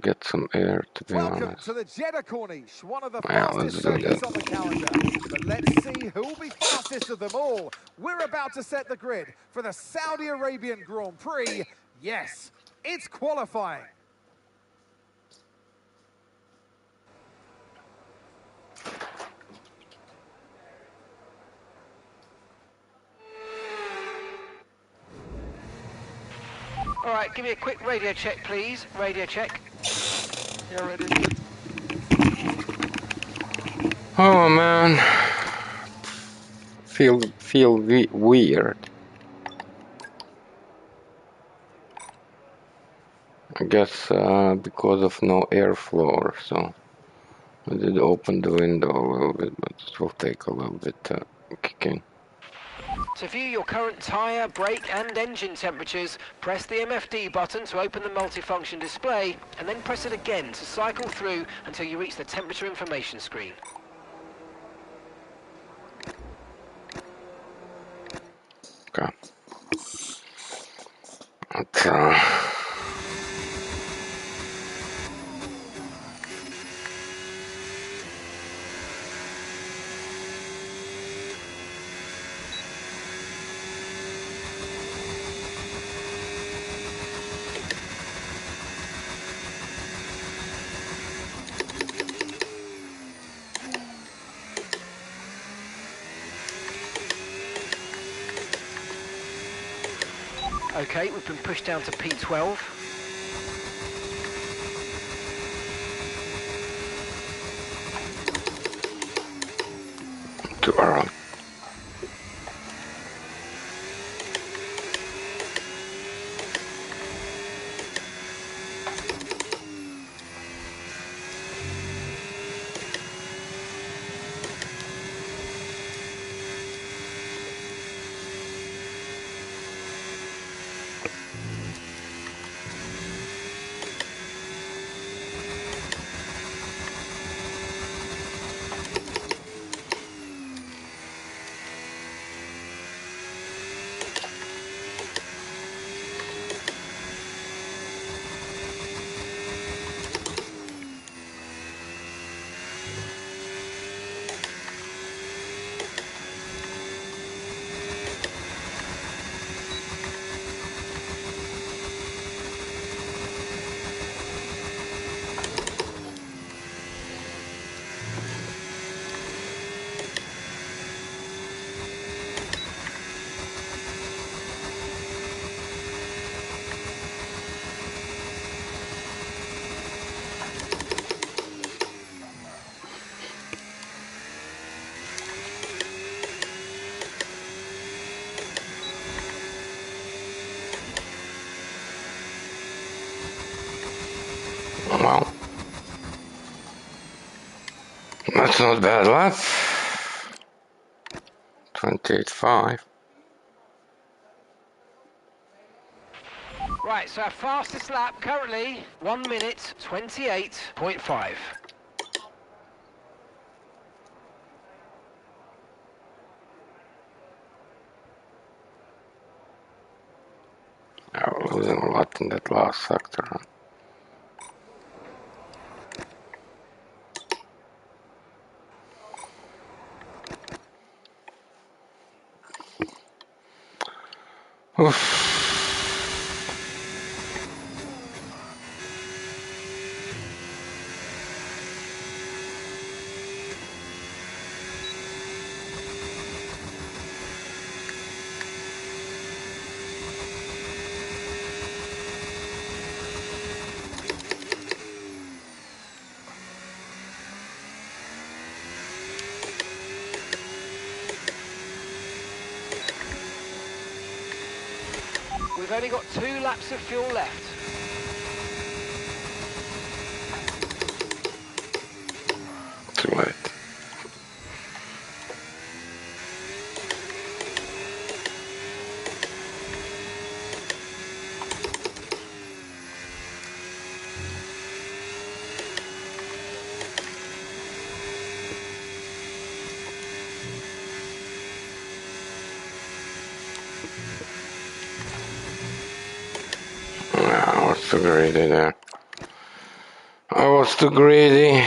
S1: get some air, to be
S3: Welcome
S1: honest.
S3: to the Jeddah Corniche, one of the
S1: Yeah, let's
S3: fastest
S1: do
S3: circuits
S1: that.
S3: on the calendar. But let's see who will be fastest of them all. We're about to set the grid for the Saudi Arabian Grand Prix. Yes, it's qualifying.
S2: All right, give me a quick radio check, please. Radio check. You're ready.
S1: Oh man, feel weird. I guess because of no airflow or so. I did open the window a little bit, but it will take a little bit to kick in.
S2: To view your current tyre, brake and engine temperatures, press the MFD button to open the multifunction display, and then press it again to cycle through until you reach the temperature information screen.
S1: Okay. Let's,
S2: Okay, we've been pushed down to P12.
S1: too early. Well, that's not bad lap. 28.5.
S2: Right, so our fastest lap currently, 1 minute 28.5.
S1: losing a lot in that last sector. Oof.
S2: We've only got 2 laps of fuel left.
S1: Too late. I was too greedy there. I was too greedy.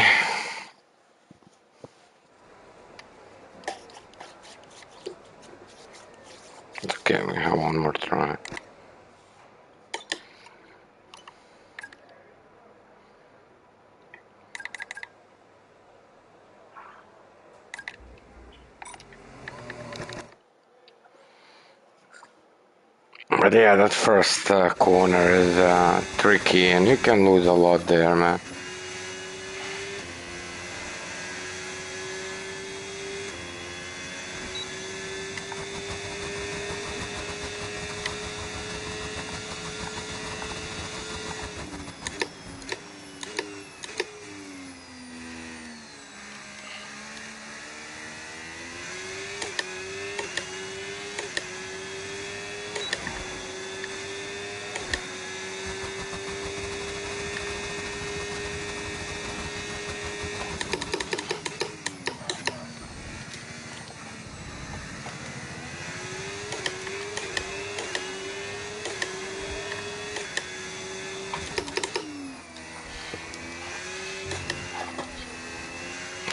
S1: Okay, we have one more try. But yeah, that first corner is tricky and you can lose a lot there, man.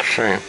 S1: Shame.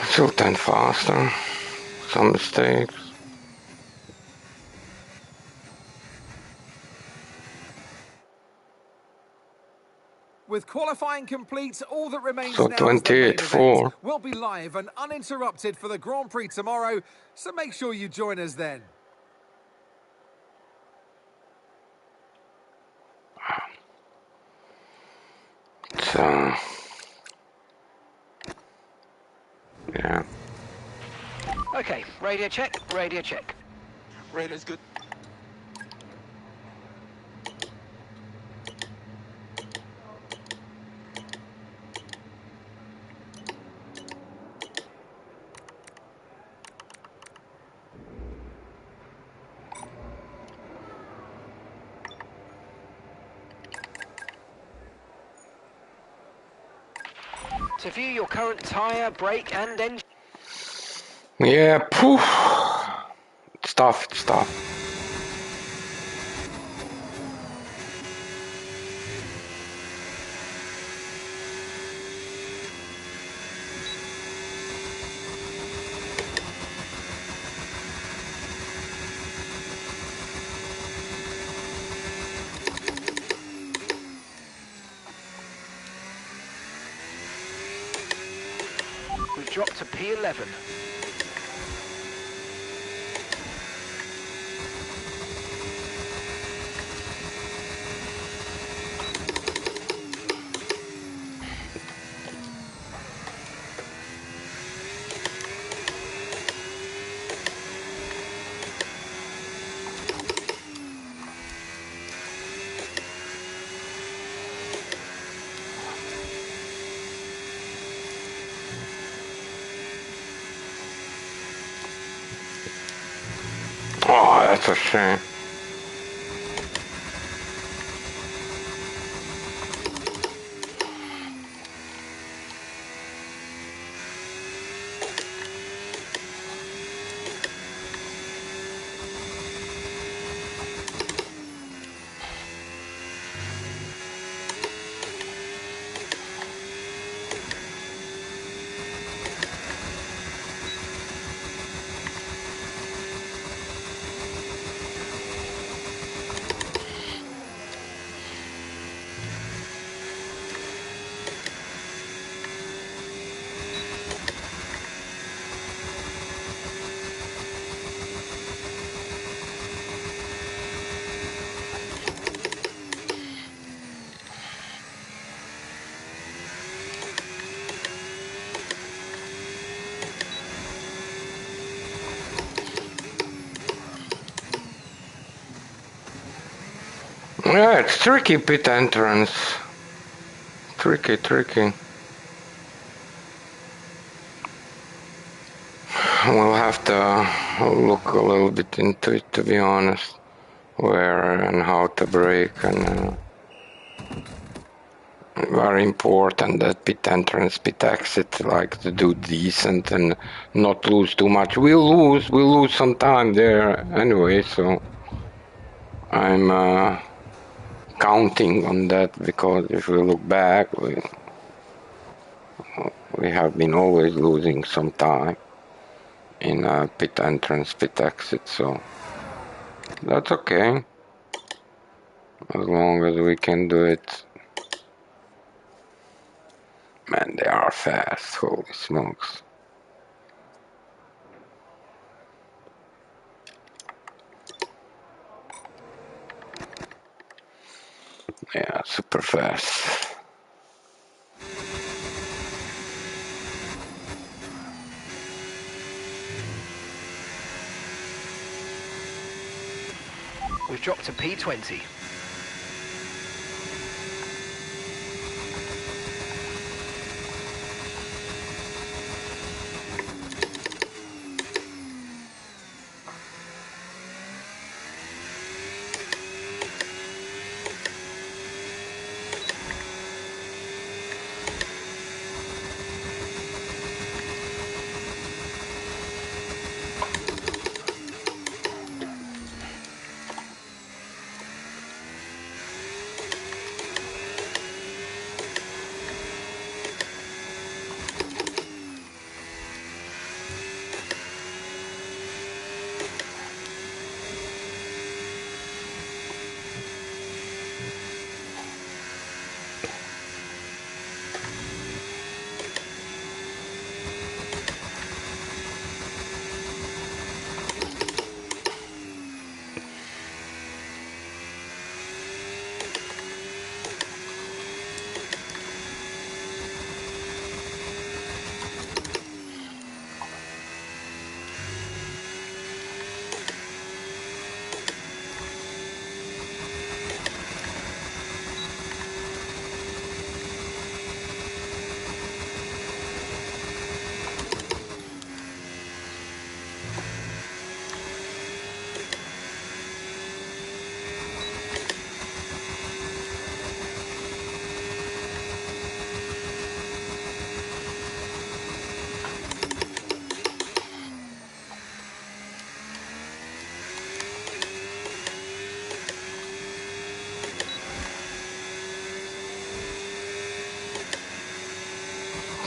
S1: Still 10 faster. Some mistakes.
S3: With qualifying complete, all that remains
S1: So
S3: now is the main
S1: 28-4.
S3: event. We'll be live and uninterrupted for the Grand Prix tomorrow, so make sure you join us then.
S1: So yeah.
S2: Okay, radio check, radio check.
S4: Radar's good.
S2: To view your current tyre, brake and engine...
S1: Yeah, poof. It's tough, it's tough.
S2: dropped to P11.
S1: Oh, that's a shame. Yeah, it's tricky pit entrance. Tricky. We'll have to look a little bit into it, to be honest, where and how to brake, and very important that pit entrance, pit exit, like to do decent and not lose too much. We'll lose some time there anyway, so I'm counting on that, because if we look back, we have been always losing some time in pit entrance, pit exit, so that's okay, as long as we can do it. Man, they are fast, holy smokes. Yeah, super fast.
S2: We've dropped to P20.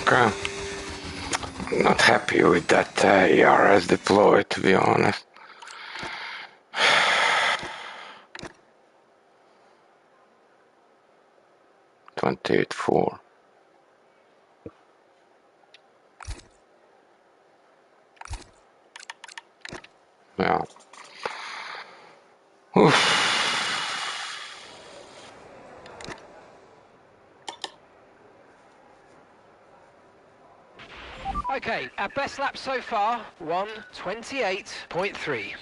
S1: Okay. Not happy with that ERS deploy, to be honest. 28.4. Oof.
S2: Okay, our best lap so far, 1:28.3.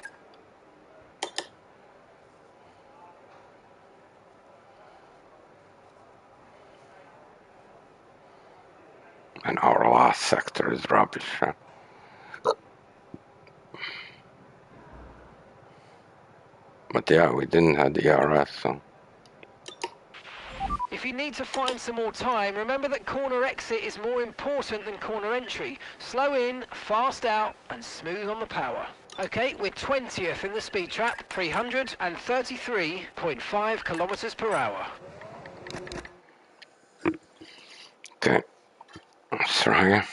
S1: And our last sector is rubbish. Huh? But yeah, we didn't have the ERS, so.
S2: If you need to find some more time, remember that corner exit is more important than corner entry. Slow in, fast out, and smooth on the power. Okay, we're 20th in the speed trap, 333.5 kilometers per hour.
S1: Okay, let's try again.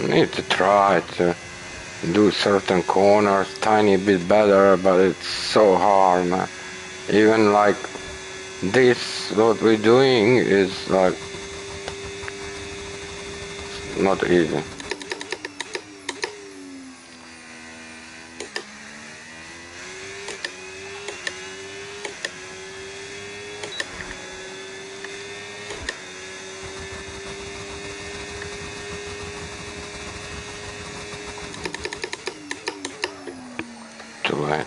S1: Need to try to do certain corners tiny bit better, but it's so hard, man. Even like this, what we're doing is like not easy. Too late.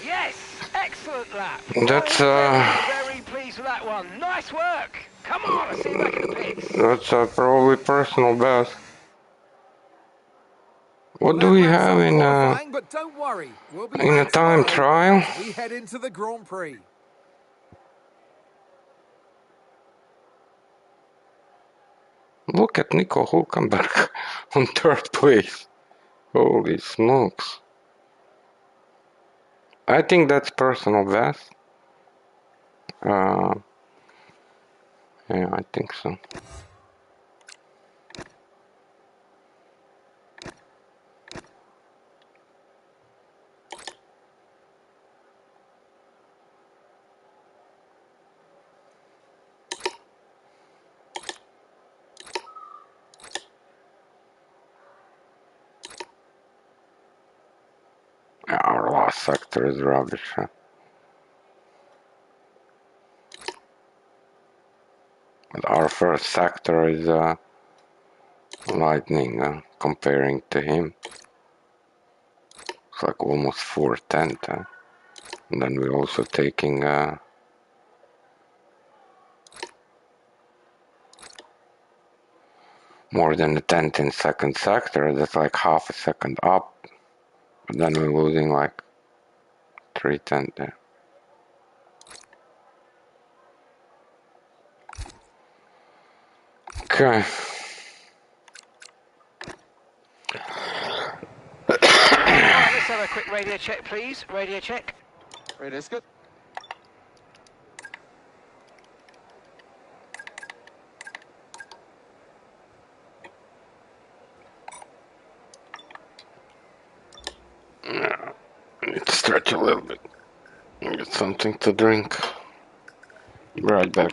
S2: Yes! Excellent lap!
S1: That's
S2: Very pleased with that one. Nice work! Come on, I'll see you back in the pits.
S1: that's probably personal best. What do
S3: That
S1: we
S3: wraps
S1: have
S3: up
S1: in
S3: qualifying, but don't worry, we'll be
S1: a
S3: back
S1: time
S3: tomorrow
S1: trial?
S3: as we head into the Grand Prix.
S1: Look at Nico Hulkenberg on third place. Holy smokes. I think that's personal best. Uh, yeah, I think so. Yeah, our last sector is rubbish. Huh? But our first sector is lightning comparing to him. It's like almost 4/10. And then we're also taking more than a tenth in second sector. That's like half a second up. But then we're losing like 3/10 there. Okay.
S2: Let's have a quick radio check, please. Radio check.
S3: Radio's good.
S1: Yeah, I need to stretch a little bit. Get something to drink. Be right back.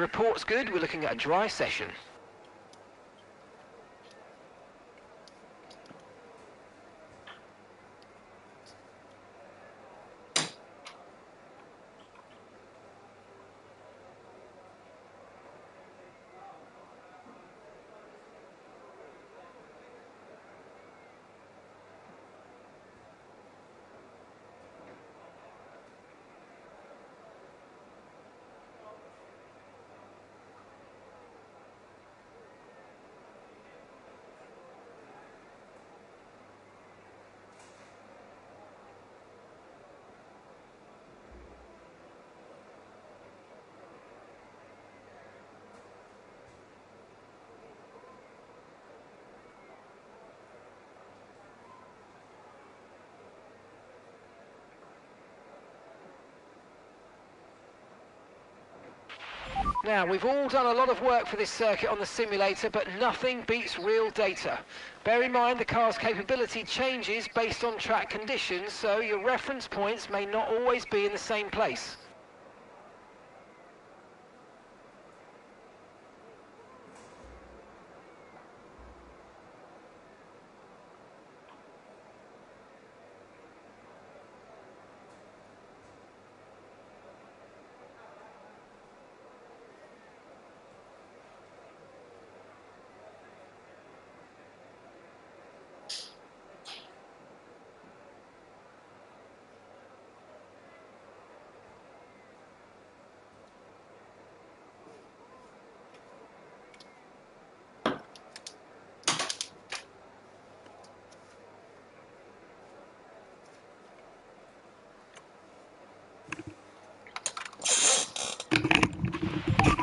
S2: report's good, we're looking at a dry session. Now, we've all done a lot of work for this circuit on the simulator, but nothing beats real data. Bear in mind the car's capability changes based on track conditions, so your reference points may not always be in the same place.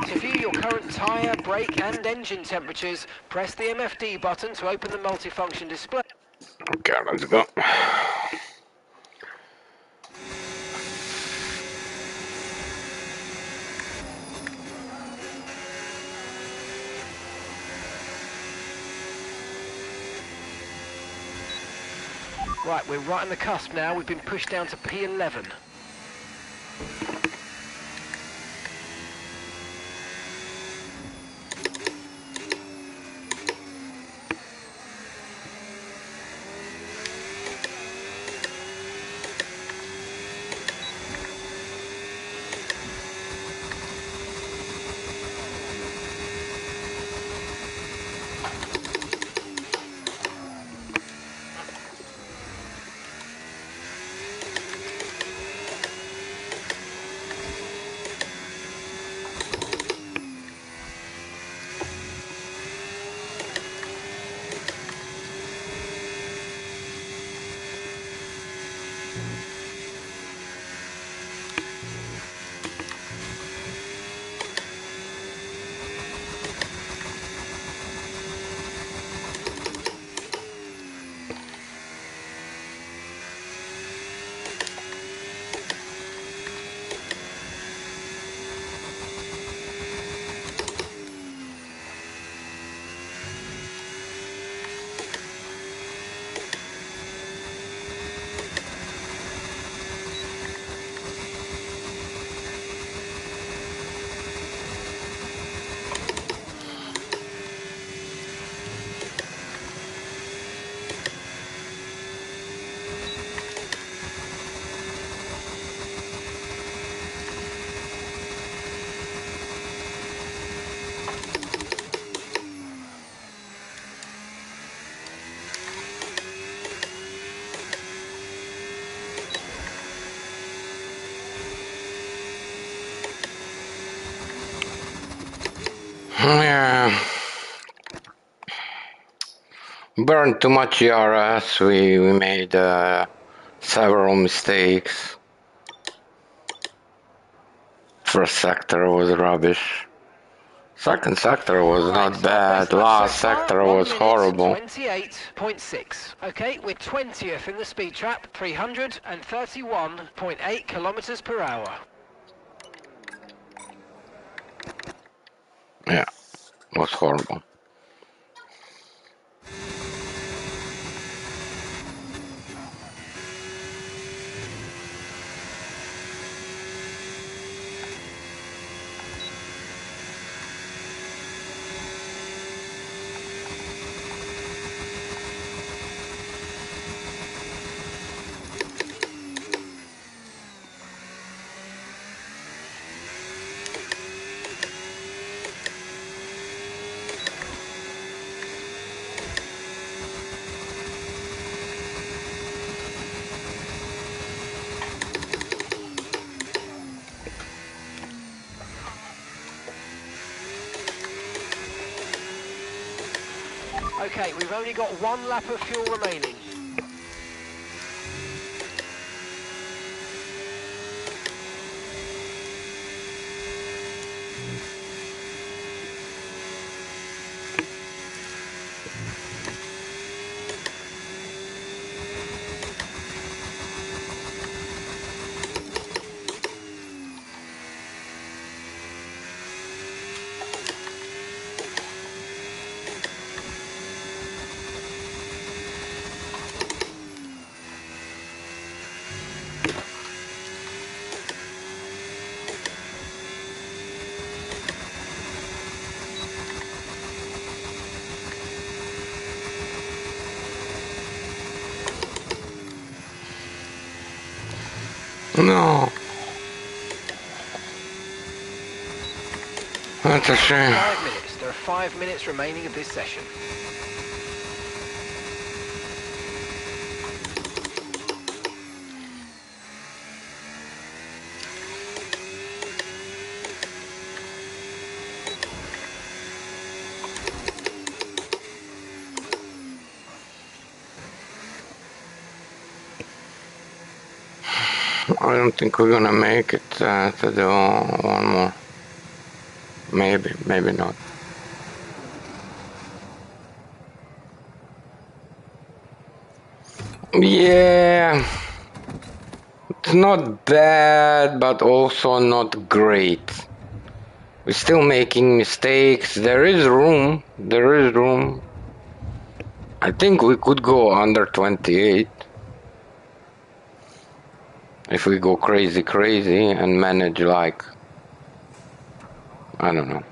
S2: To view your current tyre, brake and engine temperatures, press the MFD button to open the multifunction display.
S1: Okay, let's go.
S2: Right, we're right on the cusp now. We've been pushed down to P11.
S1: Yeah. Burned too much ERS. We made several mistakes. First sector was rubbish. Second sector was not bad. Last sector was horrible.
S2: 28.6. Okay, we're 20th in the speed trap, 331.8 kilometers per hour.
S1: Yeah, it was horrible.
S2: Okay, we've only got 1 lap of fuel remaining.
S1: No. That's a shame.
S2: 5 minutes. There are 5 minutes remaining of this session.
S1: I don't think we're gonna make it to do one more. Maybe, maybe not. Yeah, it's not bad, but also not great. We're still making mistakes. There is room. There is room. I think we could go under 28 if we go crazy and manage like, I don't know.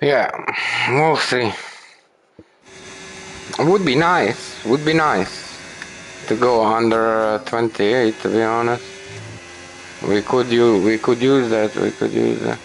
S1: Yeah, we'll see. It would be nice. Would be nice to go under 28. To be honest, we could use that. We could use that.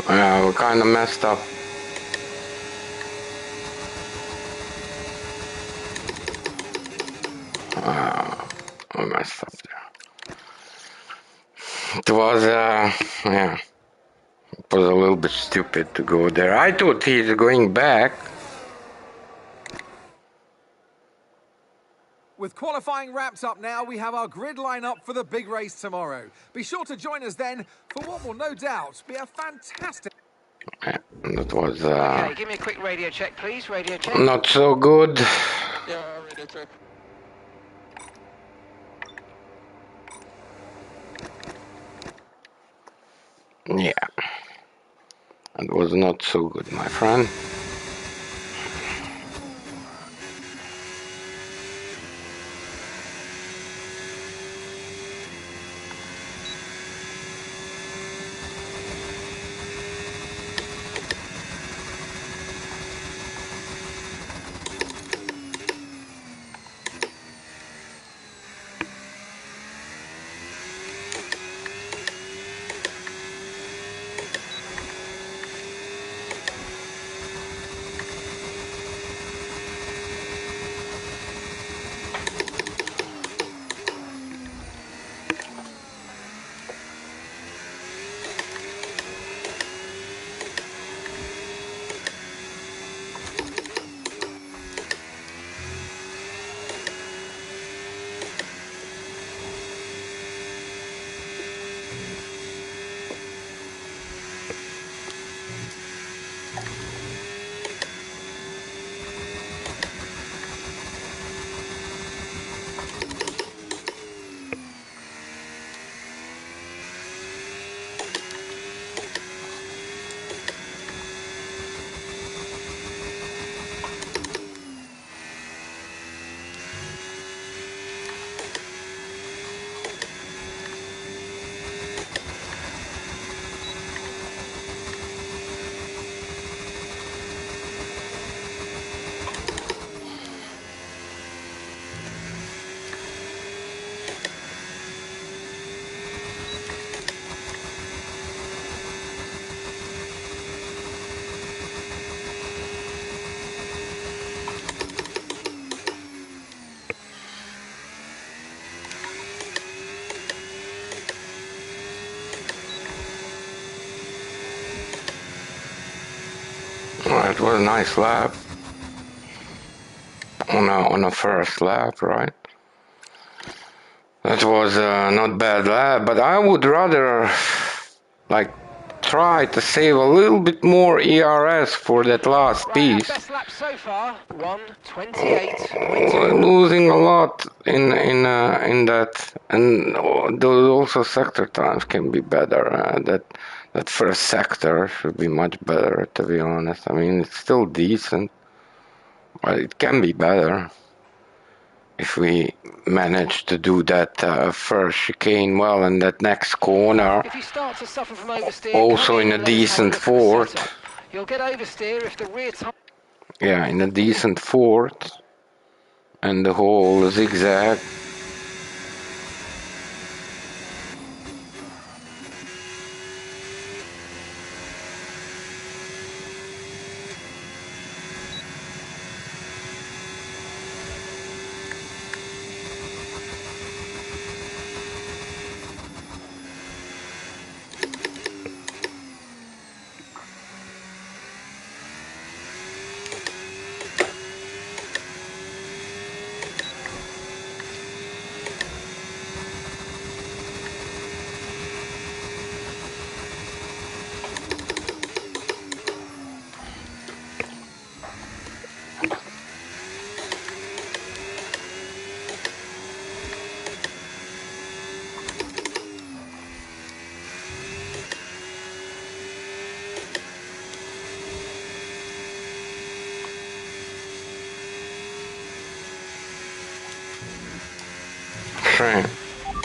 S1: Yeah, we kind of messed up. We messed up there. It was, yeah, it was a little bit stupid to go there. I thought he's going back.
S3: With qualifying wrapped up now, we have our grid lineup for the big race tomorrow. Be sure to join us then for what will no doubt be a fantastic...
S1: Yeah, that was
S2: Okay, give me a quick radio check, please. Radio check.
S1: not so good.
S4: Yeah, radio check.
S1: Yeah, it was not so good, my friend. That was a nice lap. On a first lap, right? That was not bad lap, but I would rather like try to save a little bit more ERS for that last
S2: Right,
S1: piece.
S2: best lap so far, 1:28.2.
S1: Losing a lot in that, and those also sector times can be better. That first sector should be much better, to be honest. I mean, it's still decent, but it can be better if we manage to do that first chicane well, and that next corner
S2: If you start to suffer from oversteer,
S1: also
S2: come
S1: in a
S2: and let us have a
S1: decent
S2: look at the
S1: fourth.
S2: setup. You'll get oversteer if the rear tire...
S1: Yeah, in a decent fourth, and the whole zigzag. Sure.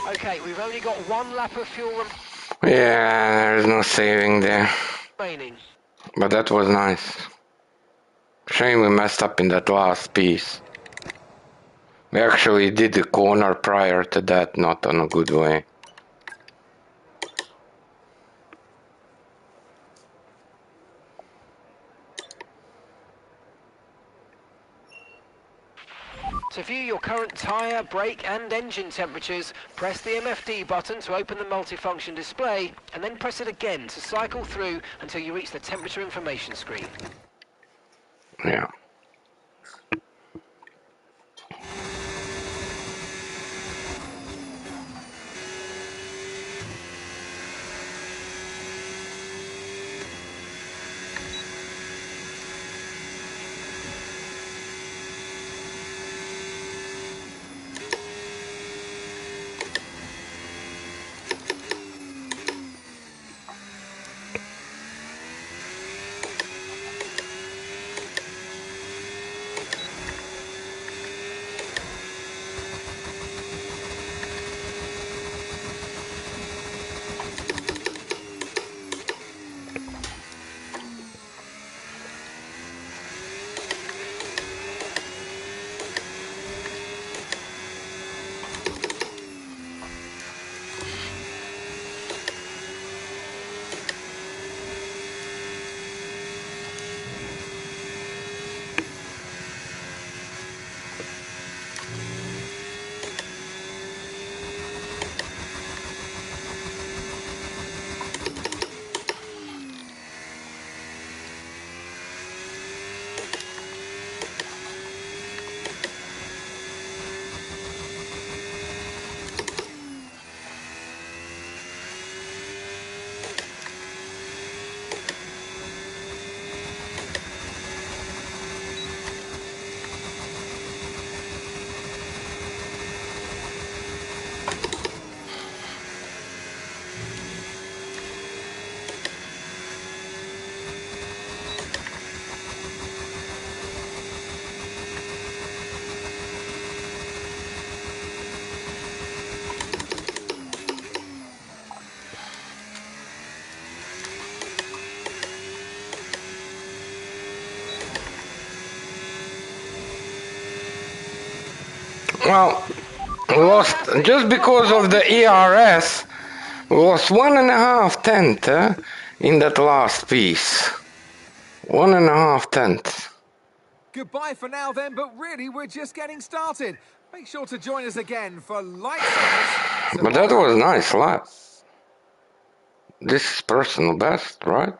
S2: Okay, we've only got one lap of fuel
S1: Yeah, there's no saving there.
S2: remaining.
S1: But that was nice. Shame we messed up in that last piece. We actually did the corner prior to that, not on a good way.
S2: To view your current tyre, brake and engine temperatures, press the MFD button to open the multifunction display, and then press it again to cycle through until you reach the temperature information screen.
S1: Yeah. Well, we lost just because of the ERS. We lost 1.5 tenth in that last piece. 1.5 tenth.
S3: Goodbye for now then, but really we're just getting started. Make sure to join us again for light service.
S1: But that was a nice lap. This is personal best, right?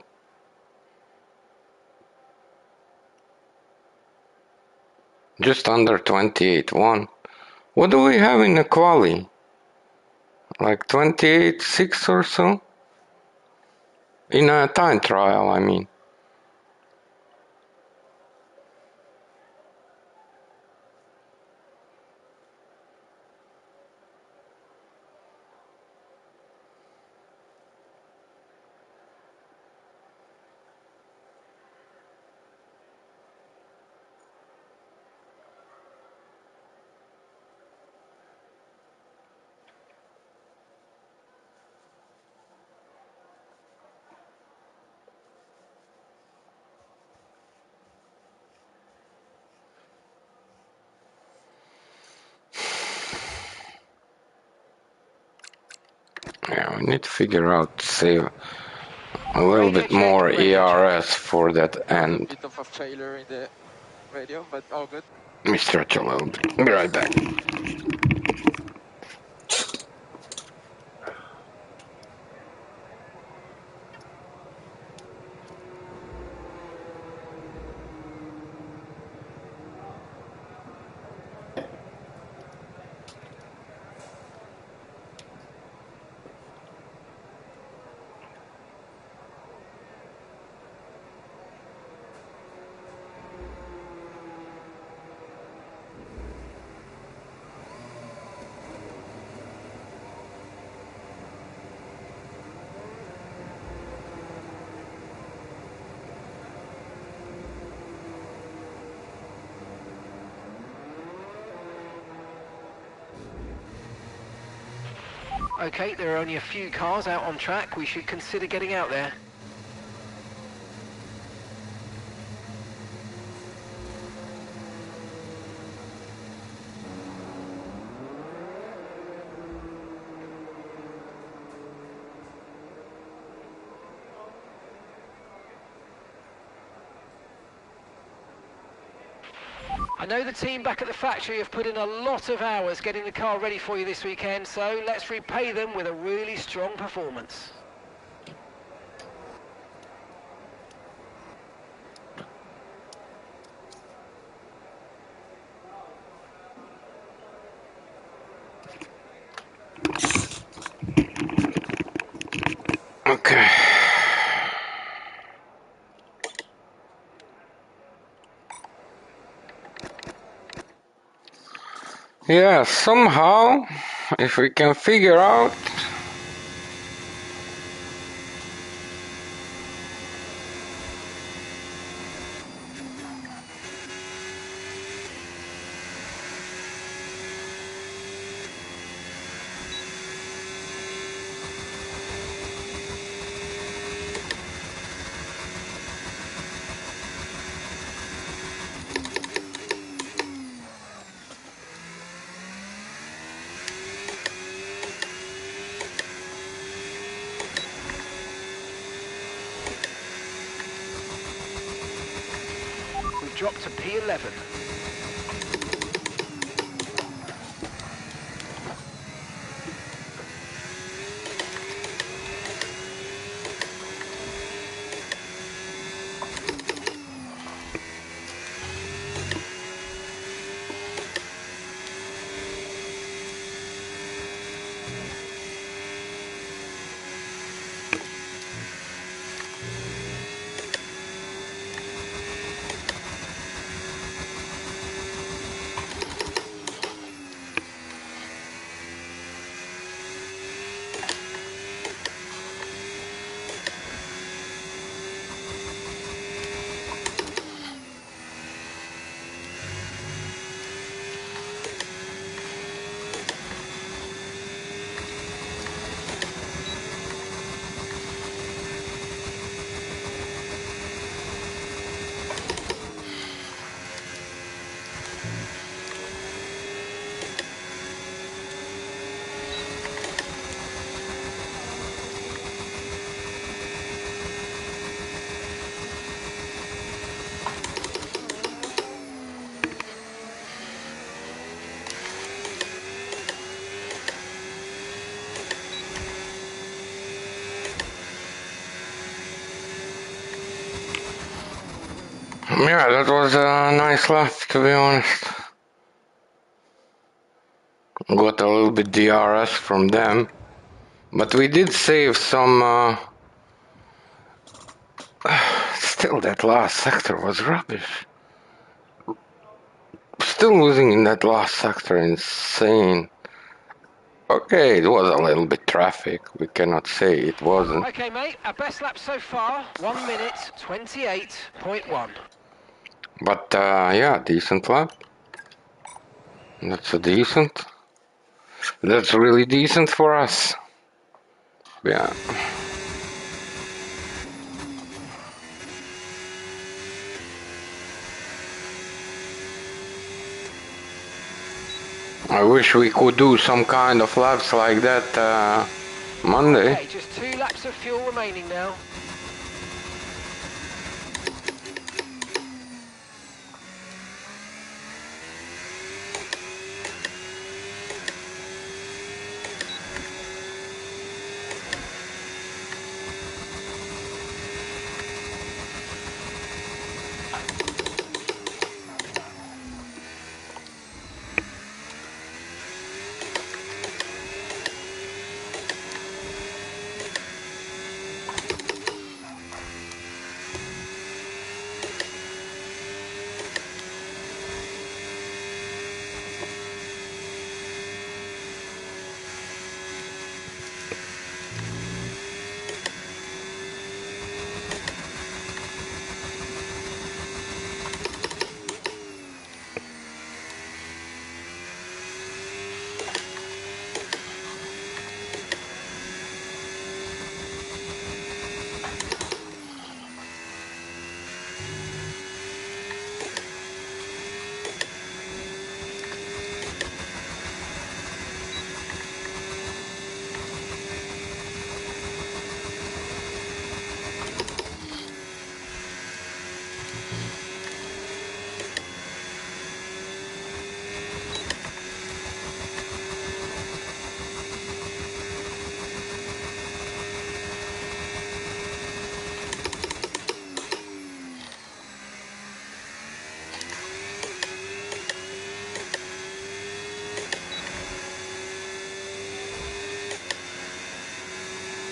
S1: Just under 28.1. What do we have in the Quali? Like 28.6 or so? In a time trial, I mean. Yeah, we need to figure out to save a little
S2: Radio
S1: bit
S2: check,
S1: more
S2: radio check.
S1: ERS for that
S4: A
S1: end.
S4: bit of a failure in the radio, but all good.
S1: Let me stretch a little bit. Be right back.
S2: Okay, there are only a few cars out on track. We should consider getting out there. I know the team back at the factory have put in a lot of hours getting the car ready for you this weekend, so let's repay them with a really strong performance.
S1: Okay. Yeah, somehow, if we can figure out
S2: We've dropped to P11.
S1: Yeah, that was a nice lap, to be honest. Got a little bit DRS from them, but we did save some. Still, that last sector was rubbish. Still losing in that last sector, insane. Okay, it was a little bit traffic. We cannot say it wasn't.
S2: Okay, mate, our best lap so far, 1 minute 28.1.
S1: But yeah, decent lap. That's a decent. That's really decent for us. Yeah. I wish we could do some kind of laps like that Monday.
S2: Okay, just 2 laps of fuel remaining now.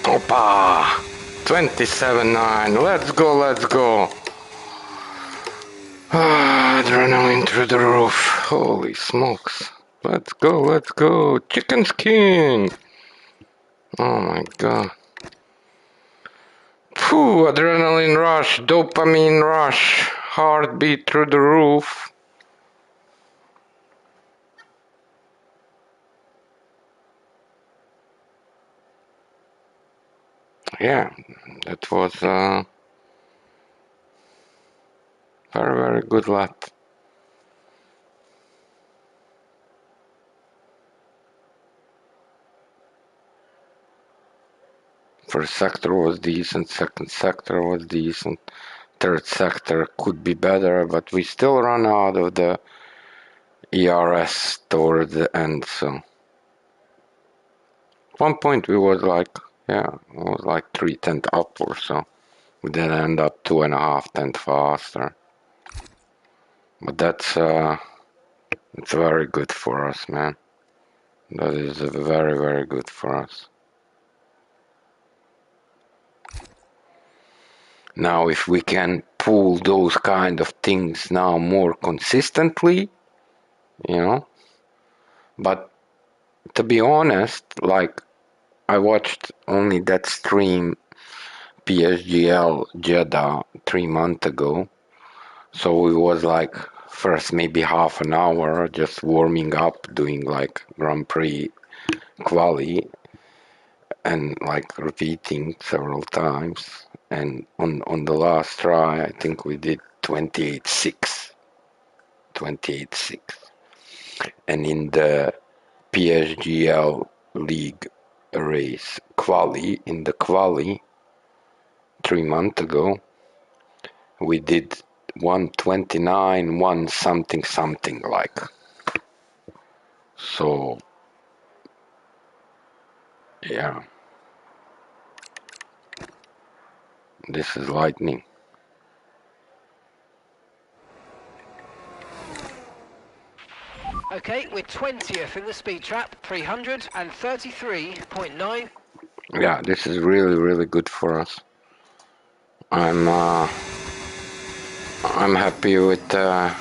S1: Opa! 27.9. Let's go, let's go. Adrenaline through the roof. Holy smokes. Let's go, let's go. Chicken skin. Oh my god. Phew, adrenaline rush, dopamine rush, heartbeat through the roof. Yeah, that was a very, very good lap. First sector was decent, second sector was decent, third sector could be better, but we still run out of the ERS towards the end, so. At one point we was like, yeah, it was like 3 tenths up or so. We then end up 2.5 tenths faster. But that's it's very good for us, man. That is very, very good for us. Now, if we can pull those kind of things now more consistently, you know. But to be honest, like I watched only that stream PSGL Jeddah 3 months ago. So it was like first maybe half an hour just warming up, doing like Grand Prix Quali and like repeating several times. And on the last try, I think we did 28.6. 28.6. And in the PSGL League race Quali, in the Quali 3 months ago, we did 129, one something something like. So, yeah. This is lightning.
S2: Okay, we're 20th in the speed trap, 333.9.
S1: Yeah, this is really, really good for us. I'm happy with this.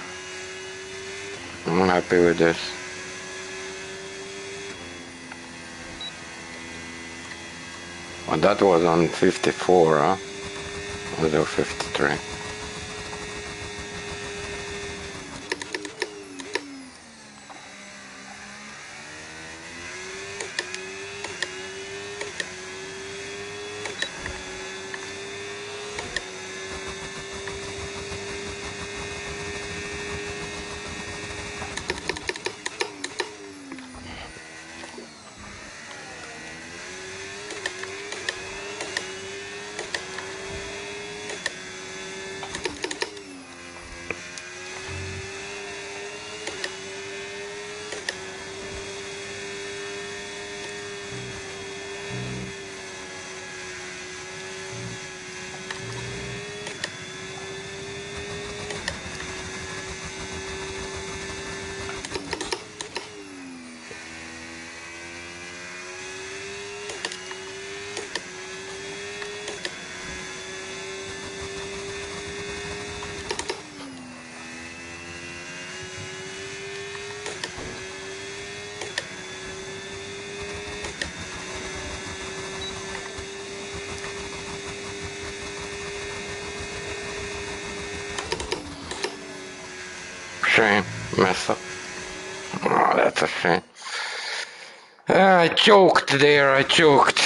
S1: Oh, that was on 54, huh? Was it 53? Shame. Mess up. Oh, that's a shame. I choked there, I choked.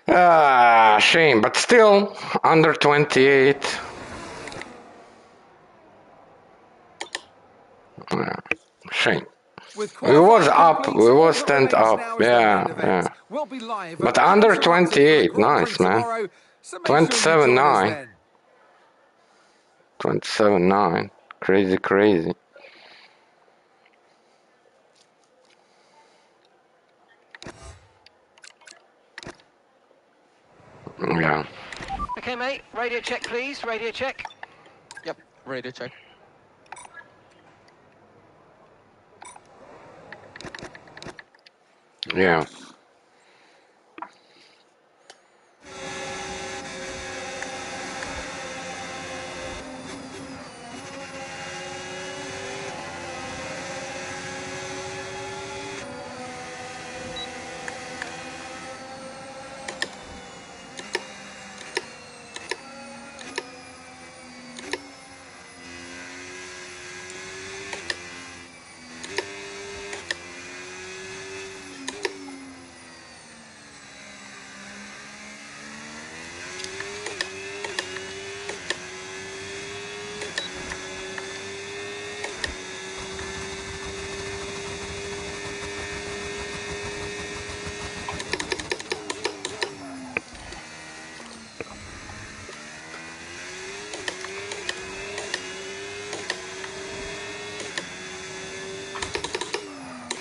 S1: Ah, shame, but still, under 28. Shame.
S3: With
S1: We was
S3: qualifying
S1: up,
S3: complete,
S1: we
S3: all
S1: was
S3: that
S1: stand
S3: remains
S1: up,
S3: now is the main
S1: yeah,
S3: event.
S1: yeah.
S3: We'll be live
S1: But under
S3: uninterrupted for the
S1: 28,
S3: Grand Prix
S1: nice, man.
S3: tomorrow, so make sure you join us
S1: 27.9.
S3: then.
S1: 27.9. Crazy, crazy. Yeah.
S2: Okay, mate, radio check, please. Radio check.
S4: Yep, radio check.
S1: Yeah.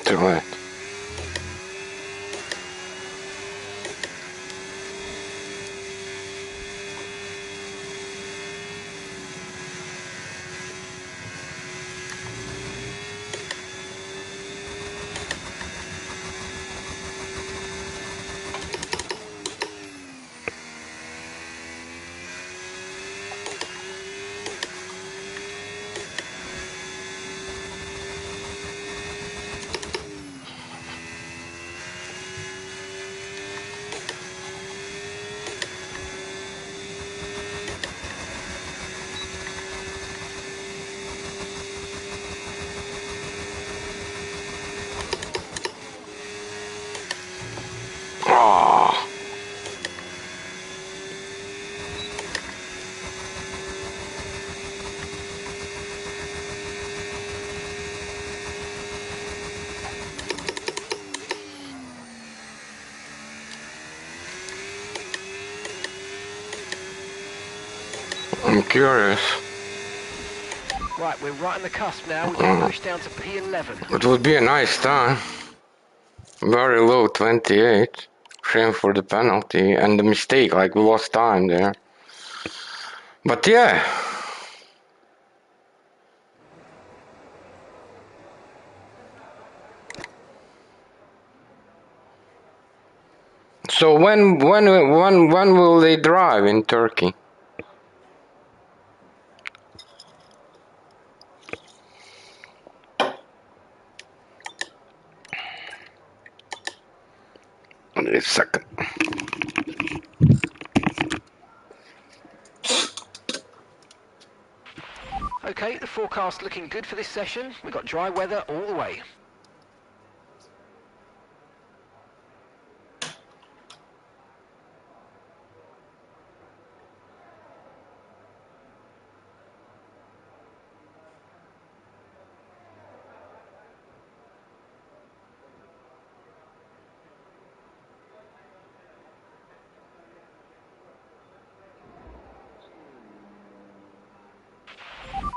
S1: Too late. Oh. I'm curious.
S2: Right, we're right on the cusp now. We've been pushed down to P11.
S1: It would be a nice time. Very low 28. Shame for the penalty and the mistake, like we lost time there. But yeah. So when will they drive in Turkey? Wait a second.
S2: Okay, the forecast looking good for this session. We've got dry weather all the way.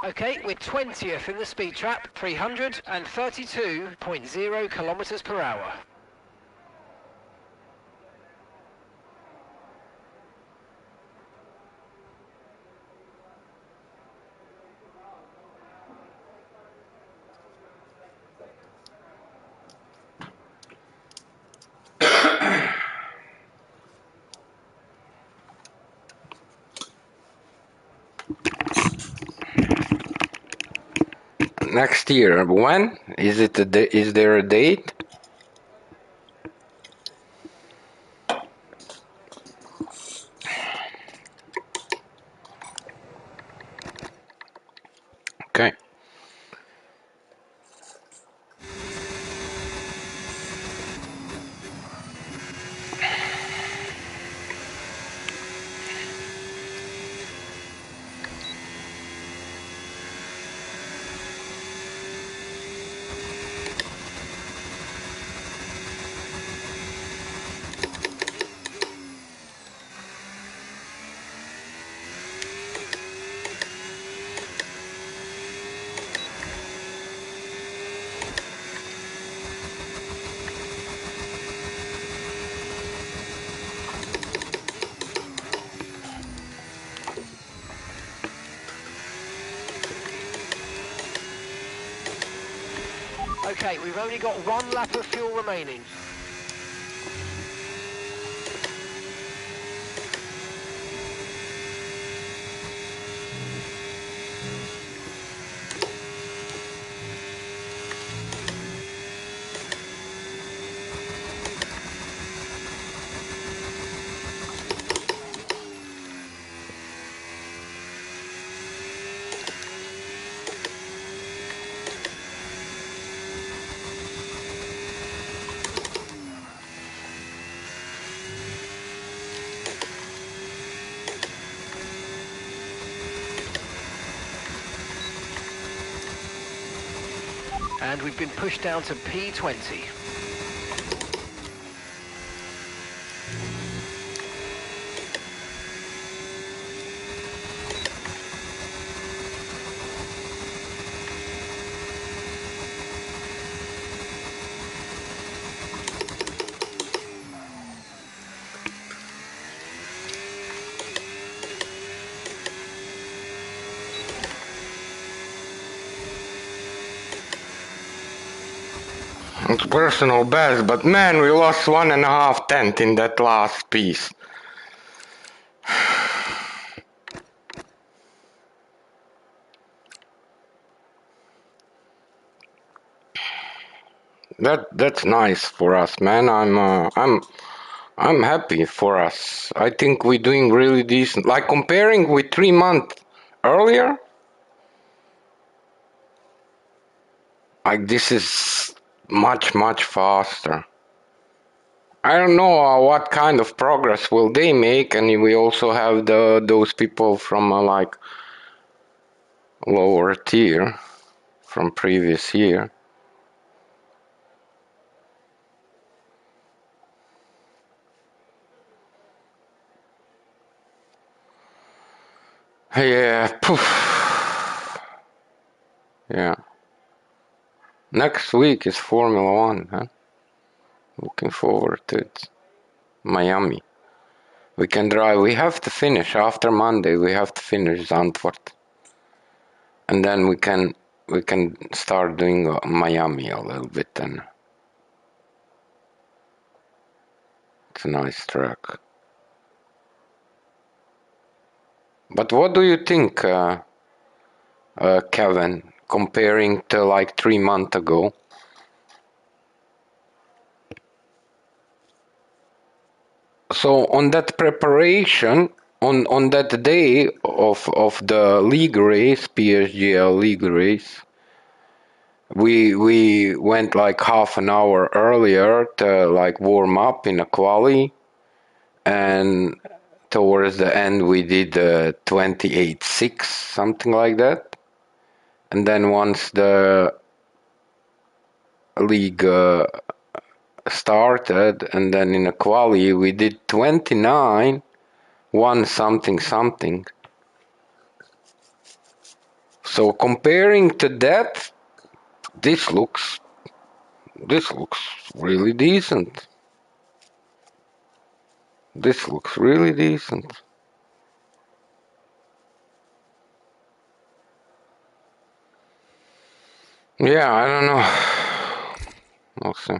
S2: Okay, we're 20th in the speed trap, 332.0 kilometers per hour.
S1: Next year, when? Is it is there a date? Okay.
S2: Okay, we've only got one lap of fuel remaining. And we've been pushed down to P20.
S1: It's personal best, but man, we lost 1.5 tenths in that last piece. That's nice for us, man. I'm happy for us. I think we're doing really decent. Like comparing with 3 months earlier, like this is much faster. I don't know what kind of progress will they make, and we also have those people from like lower tier from previous year. Yeah, poof. Yeah. Next week is Formula One, huh? Looking forward to it. Miami. We can drive. We have to finish after Monday. We have to finish Zandvoort, and then we can start doing Miami a little bit. And it's a nice track. But what do you think, Kevin, comparing to like 3 months ago? So on that preparation, on that day of the league race, PSGL league race, we went like half an hour earlier to like warm up in a quali, and towards the end we did 28.6, something like that. And then once the league started, and then in a quali we did 29, one something something. So comparing to that, this looks really decent. This looks really decent. Yeah, I don't know. We'll see.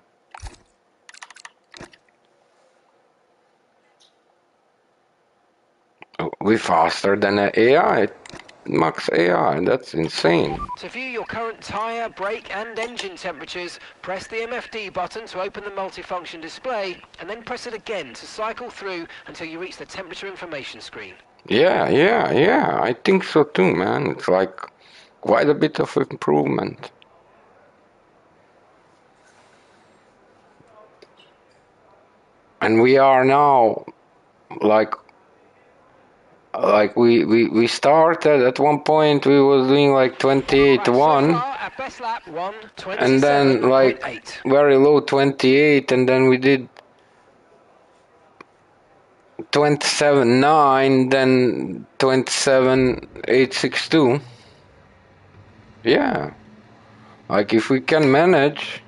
S1: We faster than an AI, max AI. That's insane.
S2: To view your current tyre, brake and engine temperatures, press the MFD button to open the multifunction display, and then press it again to cycle through until you reach the temperature information screen.
S1: Yeah. I think so too, man. It's like quite a bit of improvement. And we are now like we started at one point we was doing like 28.1,
S2: So far, our best lap,
S1: and then like
S2: 1:27.8.
S1: very low 28, and then we did 27.9, then 27.862. Yeah, like if we can manage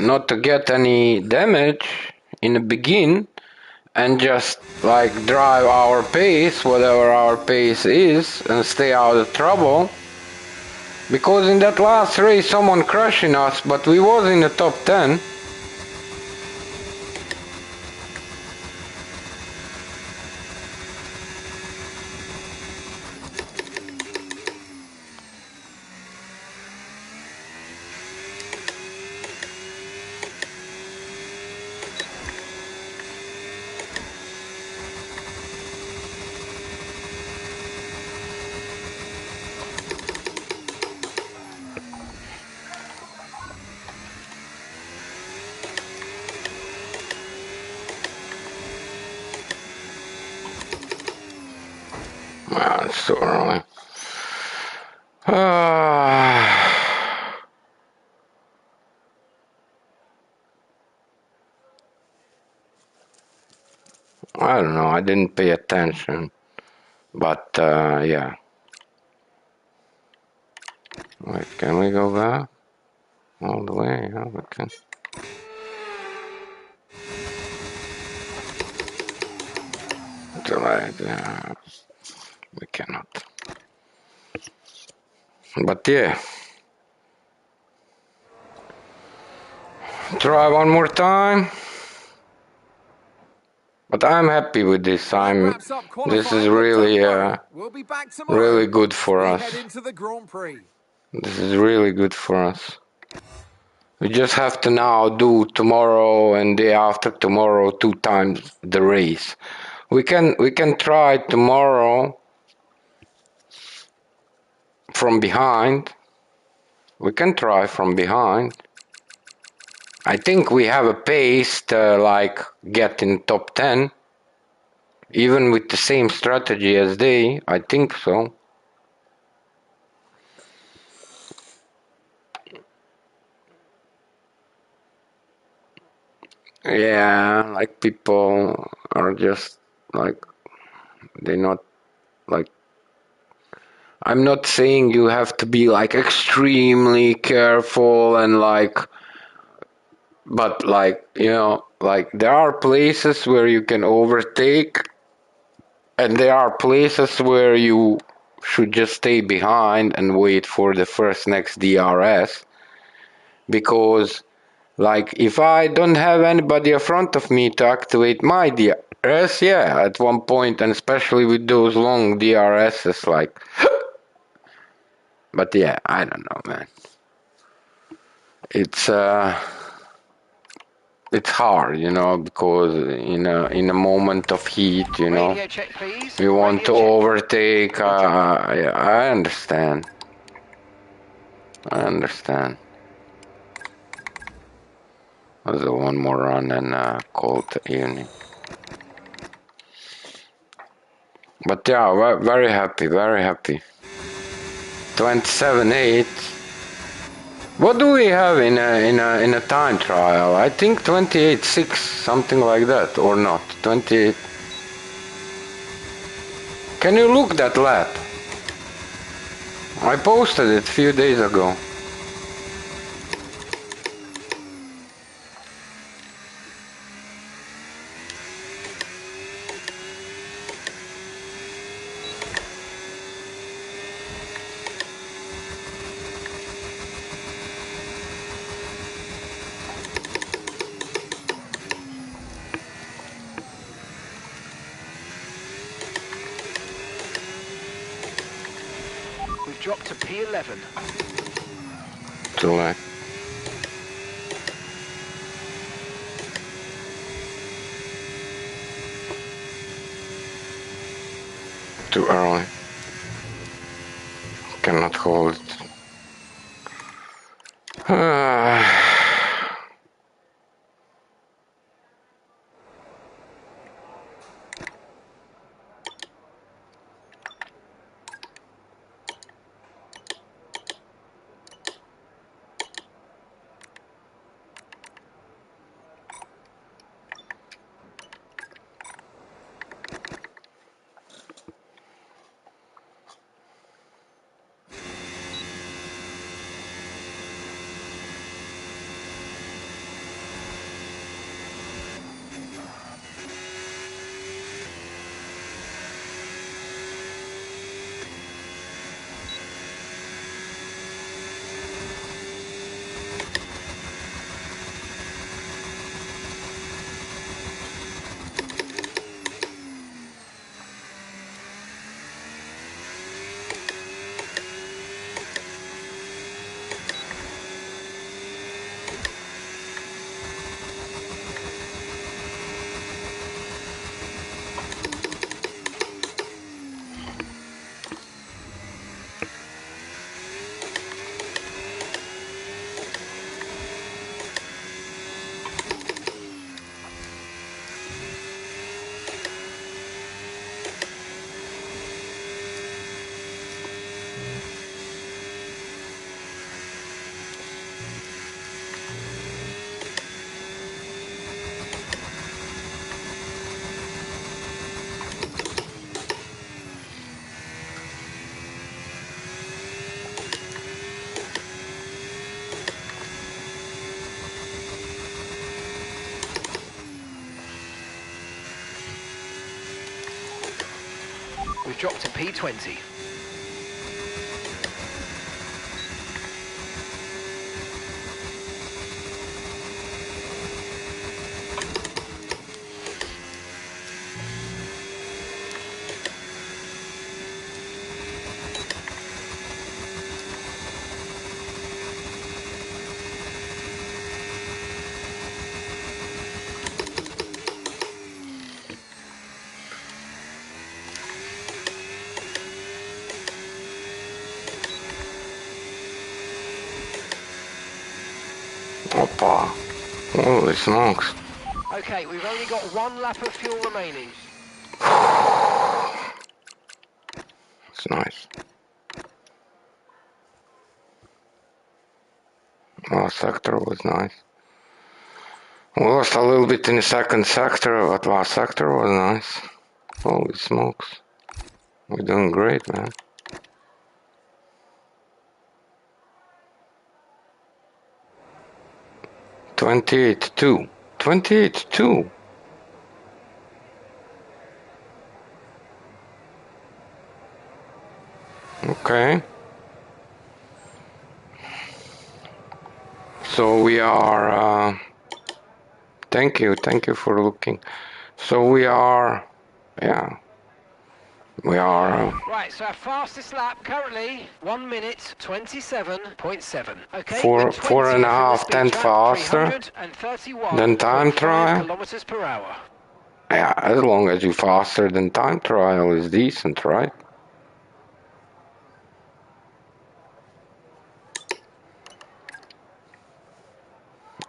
S1: not to get any damage in the begin and just like drive our pace, whatever our pace is, and stay out of trouble. Because in that last race someone crushing us, but we was in the top 10. Man, it's so early. I don't know, I didn't pay attention. But yeah. Wait, can we go back? All the way? Yeah, we can. Right, yeah. We cannot. But yeah. Try one more time. But I'm happy with this. This is really really good for us. This is really good for us. We just have to now do tomorrow and day after tomorrow 2 times the race. We can try tomorrow from behind. We can try from behind. I think we have a pace to like get in top 10. Even with the same strategy as they, I think so. Yeah, like people are just like, they're not like, I'm not saying you have to be like extremely careful and like, but like, you know, like there are places where you can overtake, and there are places where you should just stay behind and wait for the first next DRS, because like if I don't have anybody in front of me to activate my DRS, yeah, at one point, and especially with those long DRSs, like, but yeah, I don't know, man. It's hard, you know, because in a moment of heat, you know,
S2: Radio check, please.
S1: we want
S2: Radio
S1: to
S2: check.
S1: overtake. I understand. I understand. There's one more run and call it evening. But yeah, very happy, very happy. 27.8. What do we have in a time trial? I think 28.6, something like that, or not? 28. Can you look that lap? I posted it a few days ago.
S2: We've dropped to P11.
S1: Too late. Too early. Cannot hold it.
S2: We've dropped to P20.
S1: Opa. Holy smokes.
S2: Okay, we've only got one lap of fuel remaining.
S1: It's nice. Last sector was nice. We lost a little bit in the second sector, but last sector was nice. Holy smokes. We're doing great, man. 28-2. 28.2. Okay. So we are, thank you for looking. So we are, yeah, we are
S2: Right, so our fastest lap currently 1 minute 27.7. Okay, we're
S1: four and a
S2: 20th in the
S1: half
S2: speed
S1: tenths
S2: trap,
S1: faster than time
S2: 331.5
S1: trial.
S2: kilometers per hour.
S1: Yeah, as long as you faster than time trial is decent, right?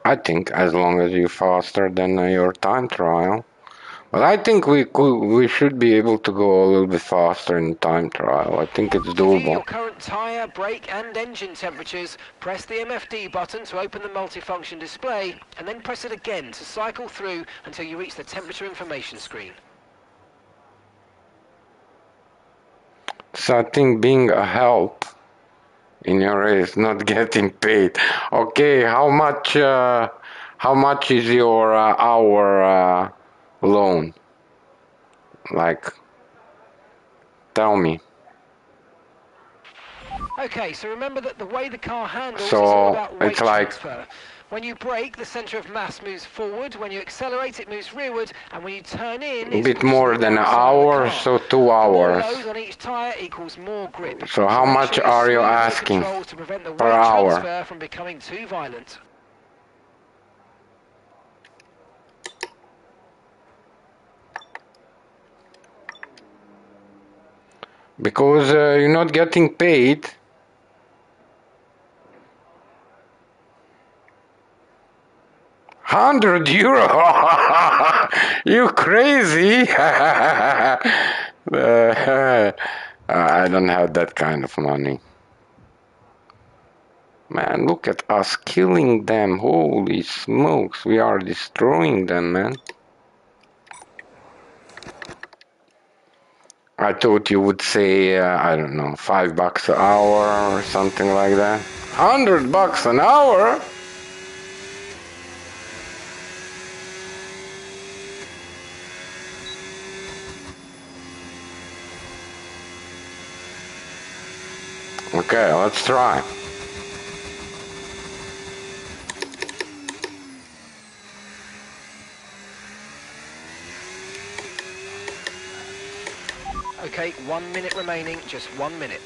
S1: I think as long as you faster than your time trial. But I think we should be able to go a little bit faster in time trial. I think it's
S2: To view
S1: doable.
S2: your current tyre, brake and engine temperatures, press the MFD button to open the multifunction display, and then press it again to cycle through until you reach the temperature information screen.
S1: So I think being a help in your race, not getting paid. Okay, how much is your hour loan? Like, tell me.
S2: Okay, so remember that the way the car handles is all
S1: So
S2: about
S1: it's
S2: weight
S1: like
S2: transfer. When you brake, the centre of mass moves forward. When you accelerate, it moves rearward. And when you turn in,
S1: a
S2: it's
S1: bit
S2: pushed to
S1: more
S2: the
S1: than an
S2: downside of the
S1: hour,
S2: car.
S1: so 2
S2: More
S1: hours.
S2: load on each tyre equals more grip.
S1: So how
S2: make
S1: much
S2: sure you
S1: are you
S2: squeeze the
S1: asking
S2: controls to prevent the
S1: per
S2: weight
S1: hour?
S2: transfer from becoming too violent.
S1: Because you're not getting paid. €100? You crazy? I don't have that kind of money. Man, look at us killing them. Holy smokes, we are destroying them, man. I thought you would say, I don't know, $5 an hour or something like that. $100 an hour? Okay, let's try.
S2: Okay, 1 minute remaining, just 1 minute.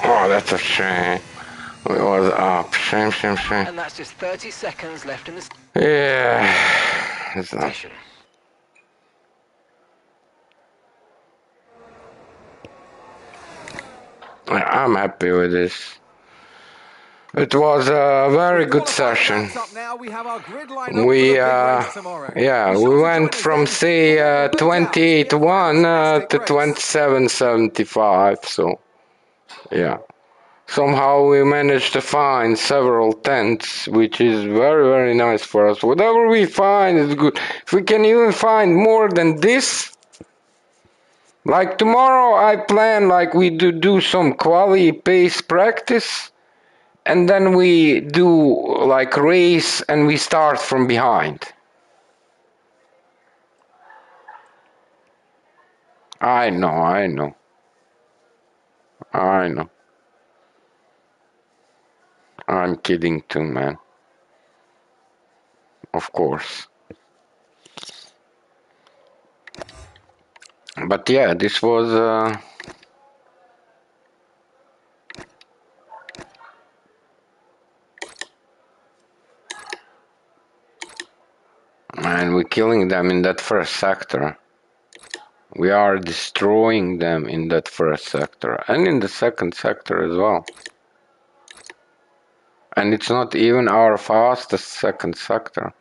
S1: Oh, that's a shame. It was up. Shame.
S2: And that's just 30 seconds left in the
S1: Yeah. It's not.
S2: session.
S1: I'm happy with this. It was a very good session. We went from say 28.1 to 27.75. So yeah. Somehow we managed to find several tenths, which is very nice for us. Whatever we find is good. If we can even find more than this, like tomorrow I plan like we do some quali pace practice, and then we do like race and we start from behind. I know. I'm kidding too, man. Of course. But yeah, this was man, we're killing them in that first sector. We are destroying them in that first sector and in the second sector as well. And it's not even our fastest second sector.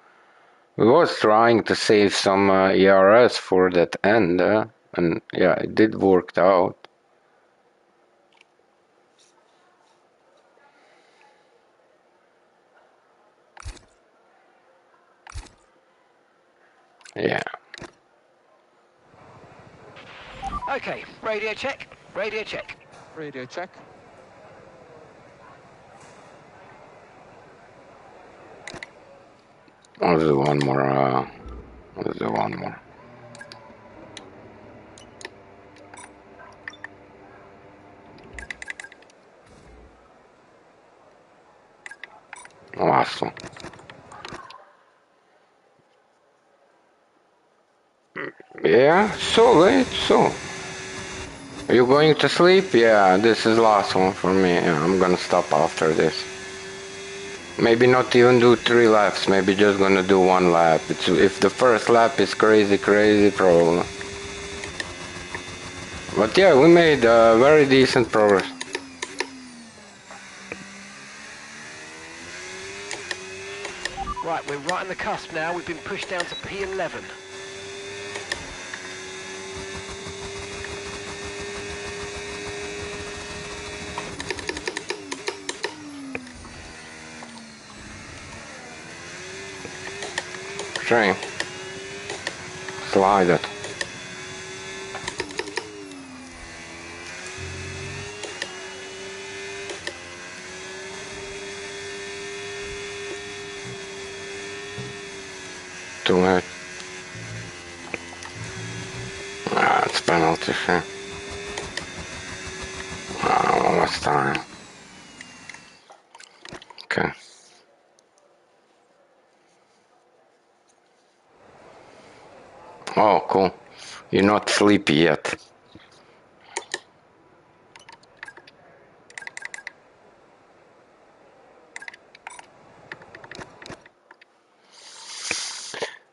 S1: We was trying to save some ERS for that end, and yeah, it did work out. Yeah.
S2: Okay, radio check, radio check.
S4: Radio check.
S1: I'll do one more. I'll do one more. Last one. Yeah, so late, so. Are you going to sleep? Yeah, this is last one for me. Yeah, I'm gonna stop after this. Maybe not even do 3 laps, maybe just gonna do 1 lap. If the first lap is crazy, probably. But yeah, we made very decent progress.
S2: Right, we're right on the cusp now. We've been pushed down to P11.
S1: Shame. Slide it. Too late. Ah, it's penalty, shame. Ah, last time. Okay. Oh, cool. You're not sleepy yet.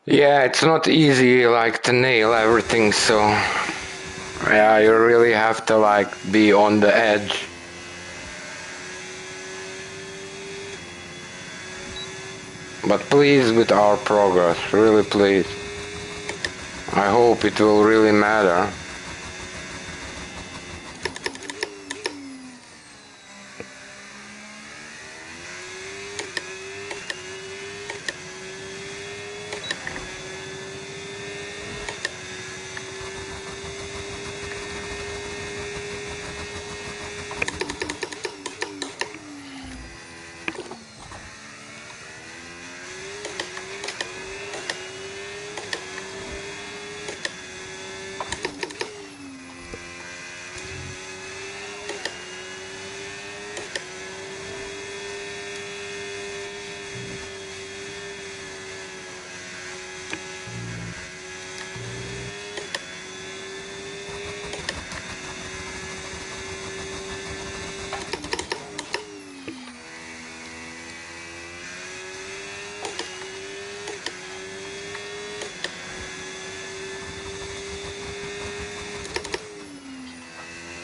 S1: Yeah, it's not easy like to nail everything, so yeah, you really have to like be on the edge. But pleased with our progress, really pleased. I hope it will really matter.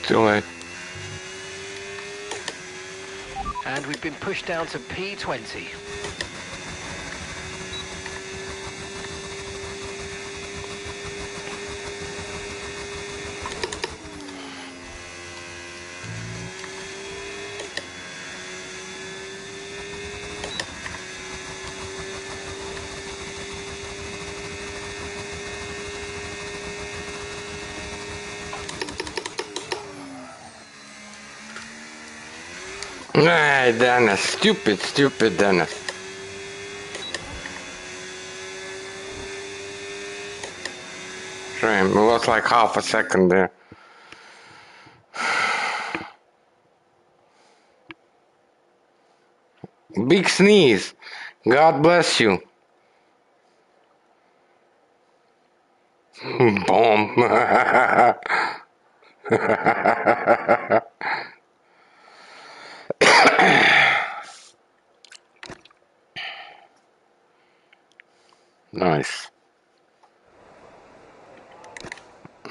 S1: Too late.
S2: And we've been pushed down to P20.
S1: Hey, Dennis. Stupid Dennis. Shame, we lost like half a second there. Big sneeze. God bless you. Bomb. Nice.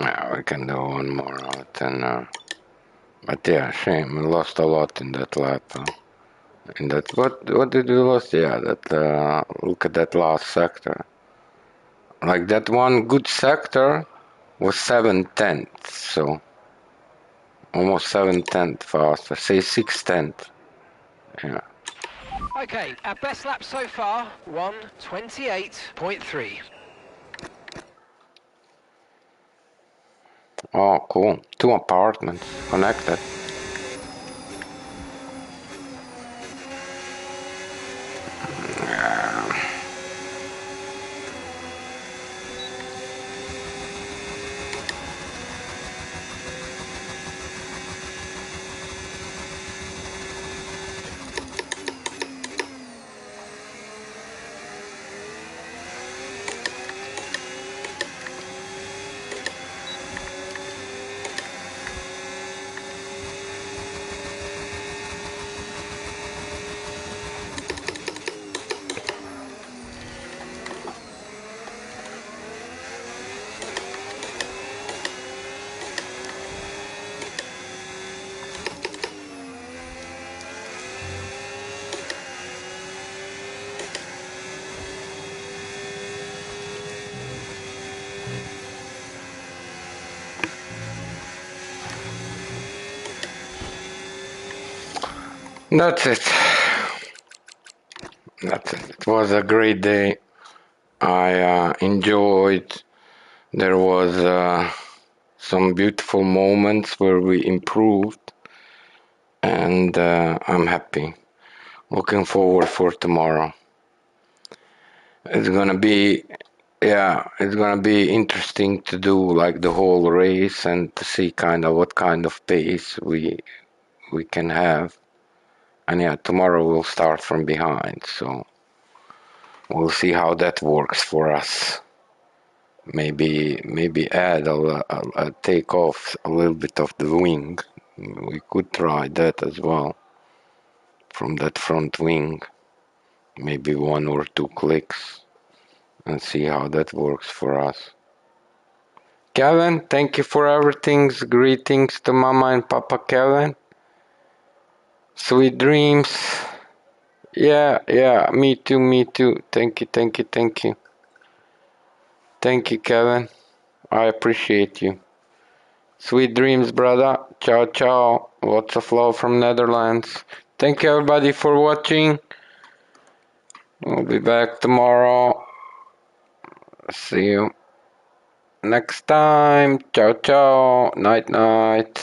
S1: Yeah, we can do one more out and but yeah, shame. We lost a lot in that lap. In that what did we lose? Yeah, that look at that last sector. Like that one good sector was 7/10, so almost 7/10 fast. I say 6/10. Yeah.
S2: Okay, our best lap so far, 1:28.3.
S1: Oh, cool. 2 apartments connected. That's it. That's it. It was a great day. I enjoyed. There was some beautiful moments where we improved, and I'm happy. Looking forward for tomorrow. It's gonna be, yeah, it's gonna be interesting to do like the whole race and to see kind of what kind of pace we can have. And yeah, tomorrow we'll start from behind, so we'll see how that works for us. Maybe add a take off a little bit of the wing. We could try that as well from that front wing. Maybe 1 or 2 clicks and see how that works for us. Kevin, thank you for everything. Greetings to Mama and Papa Kevin. Sweet dreams. Yeah, me too, me too. Thank you, thank you, thank you. Thank you, Kevin. I appreciate you. Sweet dreams, brother. Ciao, ciao. Lots of love from Netherlands. Thank you, everybody, for watching. We'll be back tomorrow. See you next time. Ciao, ciao. Night, night.